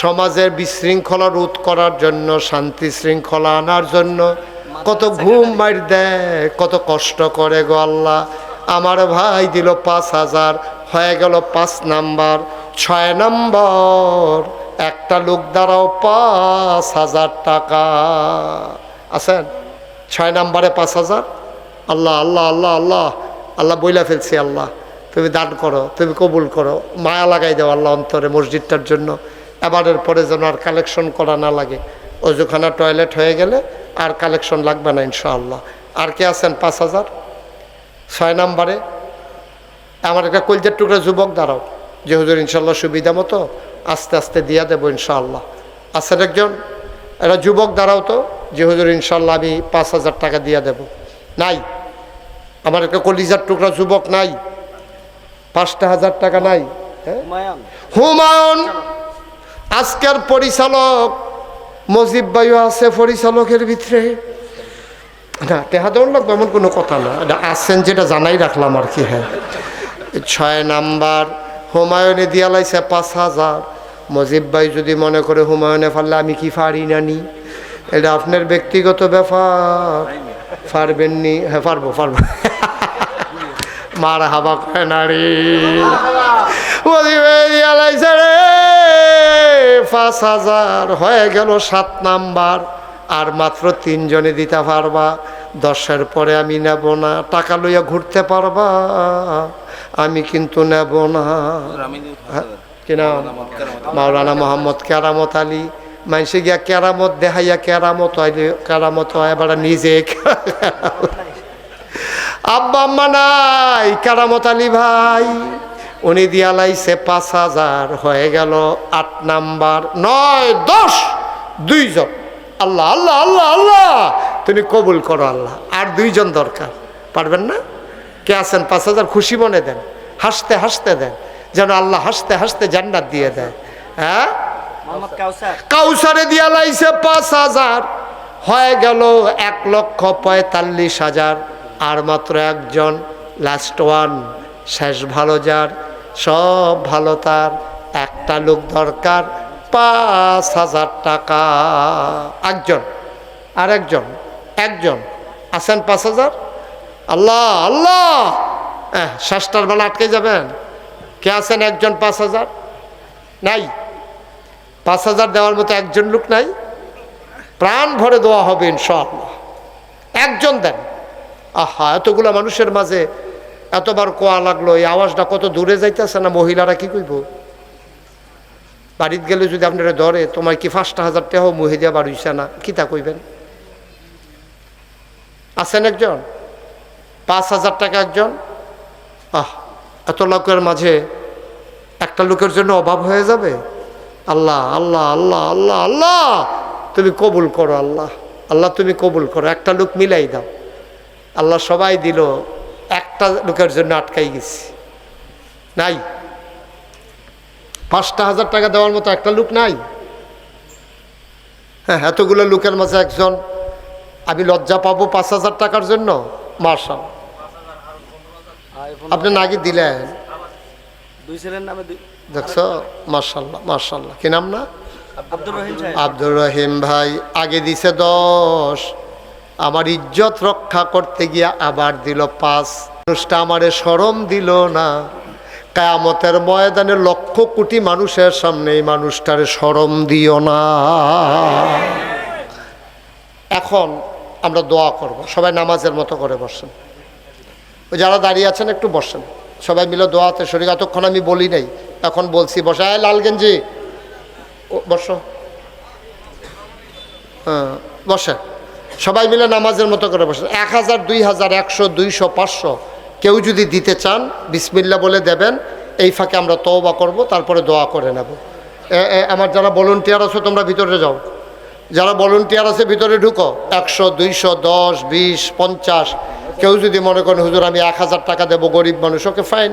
সমাজের বিশৃঙ্খলা রোধ করার জন্য, শান্তি শৃঙ্খলা আনার জন্য কত ঘুম মার দেয়, কত কষ্ট করে গো আল্লাহ। আমার ভাই দিল 5,000, হয়ে গেল 5 নাম্বার। 6 নাম্বার একটা লোক দ্বারাও 5,000 টাকা আছেন। 6 নাম্বারে 5,000। আল্লাহ আল্লাহ আল্লাহ আল্লাহ আল্লাহ বইলা ফেলছি, আল্লাহ তুমি দান করো, তুমি কবুল করো, মায়া লাগাই দাও আল্লাহ অন্তরে মসজিদটার জন্য। এবারের পরে যেন আর কালেকশন করা না লাগে, অজুখানা টয়লেট হয়ে গেলে আর কালেকশন লাগবে না ইনশাআল্লাহ। আর কে আছেন 5,000? 6 নাম্বারে আমার একটা কলজার টুকরা যুবক দাঁড়াও, যে হুজুর ইনশাল্লাহ সুবিধা মতো আস্তে আস্তে দিয়া দেবো ইনশাআল্লাহ। আছেন একজন? একটা যুবক দাঁড়াও তো, যে হুজুর ইনশাল্লাহ আমি 5,000 টাকা দিয়া দেব। নাই? আমার একটা কলিজার টুকরা যুবক নাই? 5,000 টাকা নাই? হ্যাঁ, হুমায়ুন আজকের পরিচালক মজিব ভাইও আছে পরিচালকের ভিতরে। না টেহা দেওয়ার লাগবে এমন কোনো কথা না, এটা আসছেন যেটা জানাই রাখলাম আর কি। হ্যাঁ, 6 নাম্বার হুমায়ুনে দিয়া লাইছে 5,000। মজিব ভাই যদি মনে করে হুমায়ুনে ফারলে আমি কি পারি না নি, এটা আপনার ব্যক্তিগত ব্যাপার। পারবেননি? হ্যাঁ পারবো পারবো। মার হাবা করে না রে, মজিব ভাই দিয়া লাইছে রে 5,000। হয়ে গেল 7 নাম্বার। আর মাত্র 3 জনে দিতে পারবা। 10-এর পরে আমি নেব না। টাকা লইয়া ঘুরতে পারবা, আমি কিন্তু নেব না। কি নাম? মাওলানা মোহাম্মদ কেরামত আলী। মানুষে গিয়া কেরামত দেখাইয়া কেরামত আইলে কেরামত হয়, এবার নিজে আব্বা আম্মা নাই কেরামত আলী ভাই, উনি দিয়া লাইছে 5,000। হয়ে গেল 8 নাম্বার। 9, 10, 2 জন। আল্লাহ আল্লাহ আল্লাহ আল্লাহ তুমি কবুল করো আল্লাহ। আর 2 জন দরকার, পারবেন না? কে আছেন? 5,000 খুশি মনে দেন, হাসতে হাসতে দেন, যেন আল্লাহ হাসতে হাসতে জান্নাত দিয়ে দেয়। হ্যাঁ, কাউসারে দিয়া লাইছে 5,000। হয়ে গেল 1,45,000। আর মাত্র একজন, লাস্ট ওয়ান, শেষ ভালো যার, সব ভালো তার, একটা লোক দরকার, 5,000 টাকা। একজন, আর একজন, একজন আছেন 5,000? আল্লাহ আল্লাহ, শেষটার বেলা আটকে যাবেন। কে আছেন? একজন 5,000 নাই? 5,000 দেওয়ার মতো একজন লোক নাই? প্রাণ ভরে দেওয়া হবে ইনশাআল্লাহ। একজন দেন। আহা, এতগুলা মানুষের মাঝে এতবার কোয়া লাগলো, এই আওয়াজটা কত দূরে যাইতেছে না? মহিলারা কি কইব? বাড়িতে গেলে যদি আপনারা ধরে, তোমার কি 5,000 টাকাও মহিলা বাড়িছে না, কি তা কইবেন? আছেন একজন? 5,000 টাকা একজন? আহ, এত লোকের মাঝে একটা লোকের জন্য অভাব হয়ে যাবে? আল্লাহ আল্লাহ আল্লাহ আল্লাহ আল্লাহ তুমি কবুল করো আল্লাহ, আল্লাহ তুমি কবুল করো। একটা লোক মিলাই দাও। আল্লাহ সবাই দিল, একটা লোকের জন্য আটকাই গেছি। নাই? 5,000 টাকা দেওয়ার মতো একটা লোক নাই? হ্যাঁ, এতগুলো লোকের মাঝে একজন। আমি লজ্জা পাবো 5,000 টাকার জন্য? মাশাআল্লাহ, আপনি নাকি দিলেন? 2 ছেলের নামে দেখছো? মাশাআল্লাহ মাশাআল্লাহ। কি নাম? না আব্দুর রহিম সাহেব। আব্দুর রহিম ভাই আগে দিছে 10। আমার ইজ্জত রক্ষা করতে গিয়া আবার দিল 5। মানুষটা আমারে শরম দিল না। কিয়ামতের ময়দানে লক্ষ কোটি মানুষের সামনে এই মানুষটারে শরম দিও না। এখন আমরা দোয়া করব, সবাই নামাজের মতো করে বসেন। ওই যারা দাঁড়িয়ে আছেন একটু বসেন, সবাই মিলে দোয়াতে শরীর। এতক্ষণ আমি বলি নাই, এখন বলছি। বসে লাল গেঞ্জি বসো। হ্যাঁ বসে, সবাই মিলে নামাজের মতো করে বসেন। 1,000, 2,000, 100, 200, 500 কেউ যদি দিতে চান বিসমিল্লাহ বলে দেবেন। এই ফাঁকে আমরা তওবা করব, তারপরে দোয়া করে নেব। আমার যারা ভলান্টিয়ার আছো তোমরা ভিতরে যাও, যারা ভলেন্টিয়ার আছে ভিতরে ঢুকো, 100, 200, 10, 20, 50। কেউ যদি মনে করেন হুজুর আমি 1000 টাকা দেবো, গরিব মানুষ, ওকে ফাইন।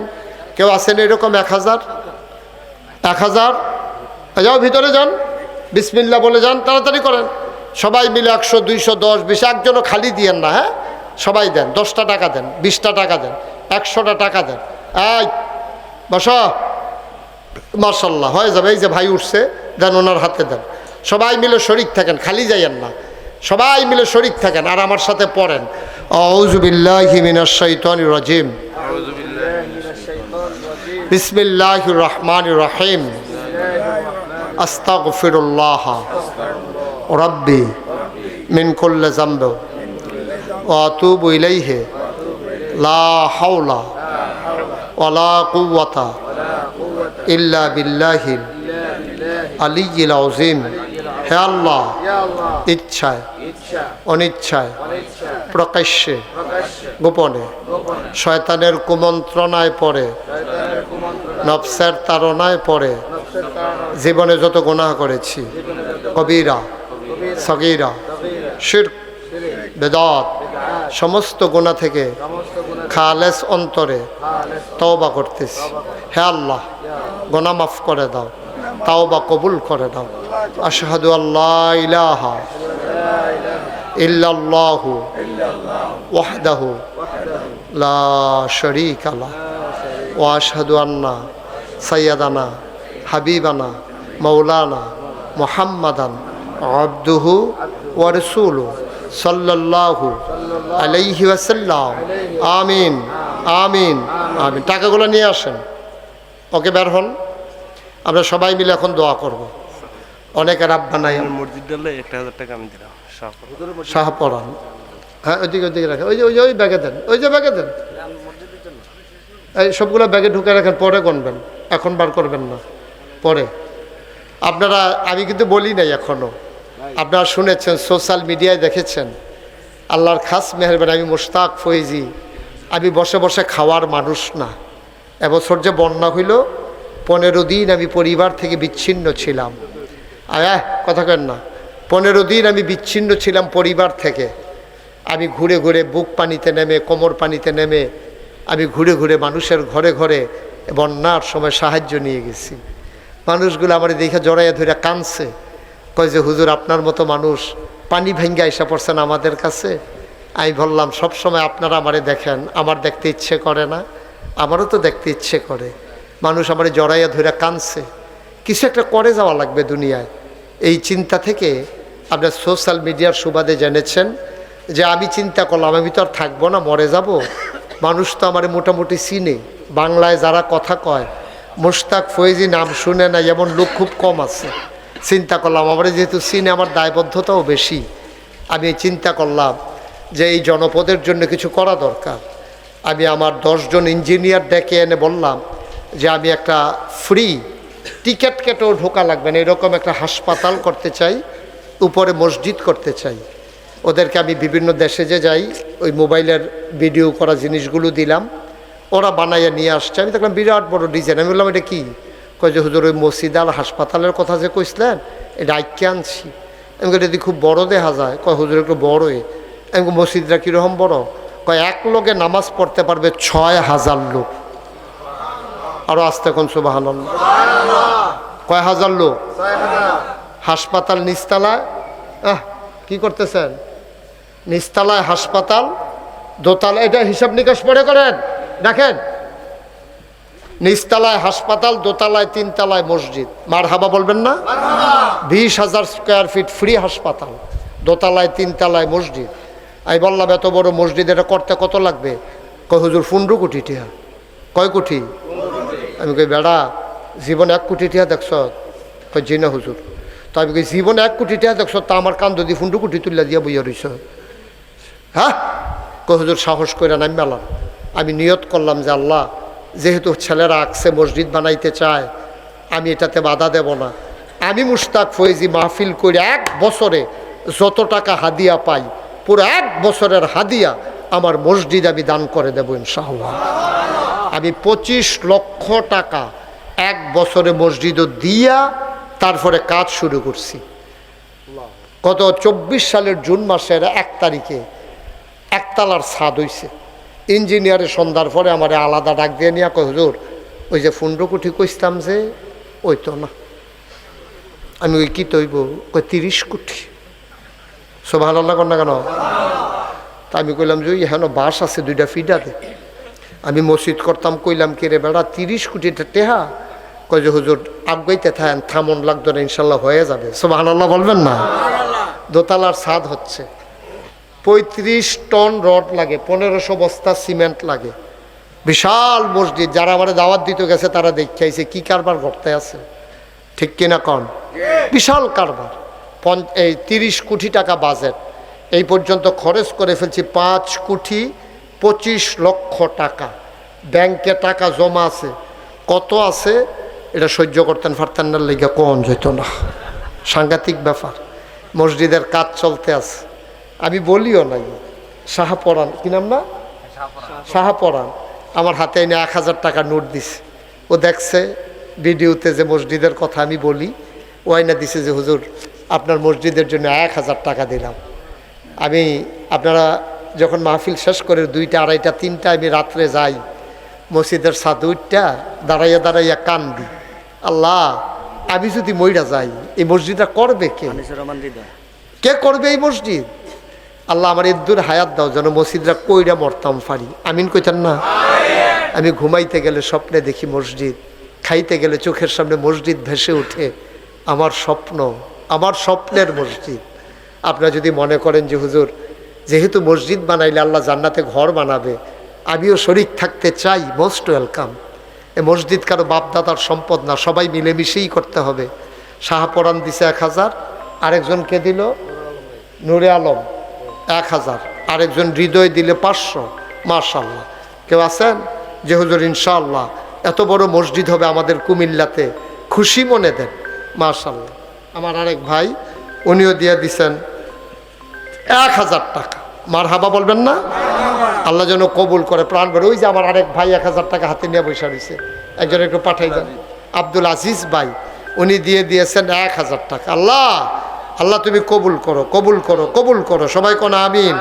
কেউ আছেন এরকম 1000? যাও ভিতরে যান, বিসমিল্লাহ বলে যান, তাড়াতাড়ি করেন। সবাই মিলে 100, 200, 10, 20, একজনও খালি দিয়েন না, হ্যাঁ? সবাই দেন, 10টা টাকা দেন, 20টা টাকা দেন, 100টা টাকা দেন। এই বসো, মাশাআল্লাহ, হয়ে যাবে। এই যে ভাই উঠছে, দেন, ওনার হাতে দেন। সবাই মিলে শরিক থাকেন, খালি যাইয়েন না, সবাই মিলে শরিক থাকেন। আর আমার সাথে পড়েন, আউযু বিল্লাহি মিনাশ শাইতানির রাজিম, বিসমিল্লাহির রহমানির রহিম, আস্তাগফিরুল্লাহ রাব্বি মিন কুল্লি যামবি ওয়া আতুবু ইলাইহি লা হাওলা ওয়ালা কুওয়াতা ইল্লা বিল্লাহিল আলিয়্যিল আযীম। হে আল্লাহ, ইচ্ছায় অনিচ্ছায় প্রকাশ্যে গোপনে শয়তানের কুমন্ত্রণায় পড়ে, নফসের তাড়নায় পড়ে জীবনে যত গুনাহ করেছি, কবিরা সগীরা শিরক বেদাত, সমস্ত গুনাহ থেকে খালেস অন্তরে তওবা করতেছি। হে আল্লাহ, গুনাহ মাফ করে দাও, তাওবা কবুল করে দাও। আশহাদু আল্লা ইলাহা ইল্লাল্লাহু ওয়াহদাহু লা শারীকা লাহু ওয়া আশহাদু আন্না সাইয়্যিদানা হাবিবানা মাওলানা মুহাম্মাদান আবদুহু ওয়া রাসূলুহু সাল্লাল্লাহু আলাইহি ওয়াসাল্লাম। আমিন আমিন আমিন। টাকাগুলো নিয়ে আসেন, ওকে বের হন। আমরা সবাই মিলে এখন দোয়া করব। অনেকের আব্বা নাই, মসজিদ দিলে 1000 টাকা আমি দিলাম, শাহ পড়ান। হ্যাঁ, ওইদিকে ওইদিকে রাখেন, ওই যে ওই ওই ব্যাগে দেন, ওই যে ব্যাগে দেন, এই সবগুলো ব্যাগে ঢুকে রাখেন, পরে গণবেন, এখন বার করবেন না, পরে। আপনারা, আমি কিন্তু বলি নাই এখনো, আপনারা শুনেছেন, সোশ্যাল মিডিয়ায় দেখেছেন। আল্লাহর খাস মেহেরবানি, আমি মুশতাক ফয়েজি, আমি বসে বসে খাওয়ার মানুষ না। এবছর যে বন্যা হইল, 15 দিন আমি পরিবার থেকে বিচ্ছিন্ন ছিলাম। কথা কেন না, 15 দিন আমি বিচ্ছিন্ন ছিলাম পরিবার থেকে। আমি ঘুরে ঘুরে বুক পানিতে নেমে, কোমর পানিতে নেমে, আমি ঘুরে ঘুরে মানুষের ঘরে ঘরে বন্যার সময় সাহায্য নিয়ে গেছি। মানুষগুলো আমার দেখে জড়াইয়া ধরে কাঁদছে, কয় যে হুজুর আপনার মতো মানুষ পানি ভেঙ্গে এসে পড়ছেন আমাদের কাছে। আমি বললাম, সবসময় আপনারা আমারে দেখেন, আমার দেখতে ইচ্ছে করে না? আমারও তো দেখতে ইচ্ছে করে। মানুষ আমার জড়াইয়া ধরে কাঁদছে, কিছু একটা করে যাওয়া লাগবে দুনিয়ায়। এই চিন্তা থেকে আপনার সোশ্যাল মিডিয়ার সুবাদে জেনেছেন যে আমি চিন্তা করলাম, আমি তো আর থাকবো না, মরে যাব। মানুষ তো আমার মোটামুটি চিনে, বাংলায় যারা কথা কয়, মুশতাক ফয়েজি নাম শুনে না এমন লোক খুব কম আছে। চিন্তা করলাম, আমার যেহেতু চিনে, আমার দায়বদ্ধতাও বেশি। আমি চিন্তা করলাম যে এই জনপদের জন্য কিছু করা দরকার। আমি আমার 10 জন ইঞ্জিনিয়ার ডেকে এনে বললাম যে আমি একটা ফ্রি টিকিট কেটেও ঢোকা লাগবে না, এরকম একটা হাসপাতাল করতে চাই, উপরে মসজিদ করতে চাই। ওদেরকে আমি বিভিন্ন দেশে যে যাই, ওই মোবাইলের ভিডিও করা জিনিসগুলো দিলাম, ওরা বানাইয়া নিয়ে আসছে। আমি দেখলাম বিরাট বড় ডিজাইন। আমি বললাম, এটা কি? কয় যে হুজুর ওই মসজিদ আর হাসপাতালের কথা যে কইছিলেন, এটা আইকে আনছি। আমি কই যদি খুব বড় দেখা যায়? কয় হুজুর একটু বড়ই। আমি মসজিদটা কীরকম বড়? কয় এক লোকে নামাজ পড়তে পারবে 6000 লোক। আরো আসতে কোন সুবহানাল্লাহ। কয় হাজার লোক? হাসপাতাল নিচতলায়। কি করতেছেন? নিচতলায় হাসপাতাল, দোতলা, এটা হিসাব নিকাশ পড়ে করেন, দেখেন। নিচতলায় হাসপাতাল, দোতলায় 3 তলায় মসজিদ। মারহাবা বলবেন না? 20,000 স্কোয়ার ফিট ফ্রি হাসপাতাল, দোতলায় 3 তলায় মসজিদ। আমি বললাম, এত বড় মসজিদ এটা করতে কত লাগবে? কয় হুজুর 15 কোটি টাকা। কয় কোটি? আমি কই বেড়া, জীবনে 1 কোটি টাকা দেখছ? কয় জি না হুজুর। তো আমি কই জীবনে 1 কোটি টাকা দেখছ, তা আমার কান যদি 15 কোটি তুলে দিয়া বইয়া রইছ? হ্যাঁ। কয় হুজুর সাহস করে নামি মেলাম। আমি নিয়ত করলাম যে আল্লাহ, যেহেতু ছেলেরা আঁকছে, মসজিদ বানাইতে চায়, আমি এটাতে বাধা দেব না। আমি মুশতাক ফয়েজি মাহফিল করে 1 বছরে যত টাকা হাদিয়া পাই, পুরো 1 বছরের হাদিয়া আমার মসজিদ আমি দান করে দেব ইনশাআল্লাহ। আমি 25 লক্ষ টাকা 1 বছরে মসজিদও দিয়া তারপরে কাজ শুরু করছি। গত 24 সালের জুন মাসের 1 তারিখে একতলার ছাদ হইছে। ইঞ্জিনিয়ারের সন্ধ্যার পরে আমার আলাদা ডাক দিয়ে নিয়ে কয়, হুজুর ওই যে 15 কোটি কইতাম যে ওই তো না। আমি ওই কি তৈব কই 30 কোটি। সুবহানাল্লাহ কর না কেন? তা আমি কইলাম যে এখানে বাস আছে 2টা ফিডাতে। আমি মসজিদ করতাম, কইলাম কি রে বেড়া 30 কোটিটা টেহা? কই যে হুজুর আগাইতে থাকেন, থামন লাগতো না, ইনশাল্লাহ হয়ে যাবে। সুবহানাল্লাহ বলবেন না? দোতলার ছাদ হচ্ছে, 35 টন রড লাগে, 1500 বস্তা সিমেন্ট লাগে, বিশাল মসজিদ। যারা আমার দাওয়াত দিতে গেছে তারা দেখাইছে কি কারবার করতে আছে, ঠিক কিনা কন? বিশাল কারবার। এই 30 কোটি টাকা বাজেট, এই পর্যন্ত খরচ করে ফেলছি 5 কোটি 25 লক্ষ টাকা। ব্যাংকে টাকা জমা আছে, কত আছে এটা সহ্য করতেন পারতেন না, লেগে কোন যেত না। সাংঘাতিক ব্যাপার। মসজিদের কাজ চলতে আছে, আমি বলিও নাই। শাহপরান, কি নাম না? শাহপরান আমার হাতে এনে 1000 টাকা নোট দিছে। ও দেখছে ভিডিওতে যে মসজিদের কথা আমি বলি, ও আইনা দিছে যে হুজুর আপনার মসজিদের জন্য 1000 টাকা দিলাম। আমি আপনারা যখন মাহফিল শেষ করে 2টা, 2:30, 3টা আমি রাত্রে যাই মসজিদের ছাদ উঠটা দাঁড়াইয়া দাঁড়াইয়া কান্দি, আল্লাহ আমি যদি মইরা যাই এই মসজিদটা করবে কে? কে করবে এই মসজিদ? আল্লাহ আমার এদ্দুর হায়াত দাও যেন মসজিদরা কইরা মরতাম পারি। আমিন কইতেন না? আমি ঘুমাইতে গেলে স্বপ্নে দেখি মসজিদ, খাইতে গেলে চোখের সামনে মসজিদ ভেসে উঠে। আমার স্বপ্ন, আমার স্বপ্নের মসজিদ। আপনারা যদি মনে করেন যে হুজুর যেহেতু মসজিদ বানাইলে আল্লাহ জান্নাতে ঘর বানাবে, আমিও শরীক থাকতে চাই, মোস্ট ওয়েলকাম। এ মসজিদ কারো বাপদাদার সম্পদ না, সবাই মিলেমিশেই করতে হবে। শাহপরান দিছে 1000, আরেকজনকে দিল নূরে আলম 1000, আরেকজন হৃদয় দিলে 500। মাশাআল্লাহ। কেউ আছেন যে হুজুর ইনশাআল্লাহ এত বড় মসজিদ হবে আমাদের কুমিল্লাতে, খুশি মনে দেন? মাশাআল্লাহ। আমার আরেক ভাই উনিও দিয়ে দিছেন 1000 টাকা। মারহাবা বলবেন না? আল্লাহ যেন কবুল করে প্রাণ ভরে। ওই যে আমার আরেক ভাই 1000 টাকা হাতে নিয়ে বসে রয়েছে, একজন একটু পাঠাই দেন। আব্দুল আজিজ ভাই, উনি দিয়ে দিয়েছেন 1000 টাকা। আল্লাহ আল্লাহ তুমি কবুল করো, কবুল করো, কবুল করো। সবাই কোন আমিন।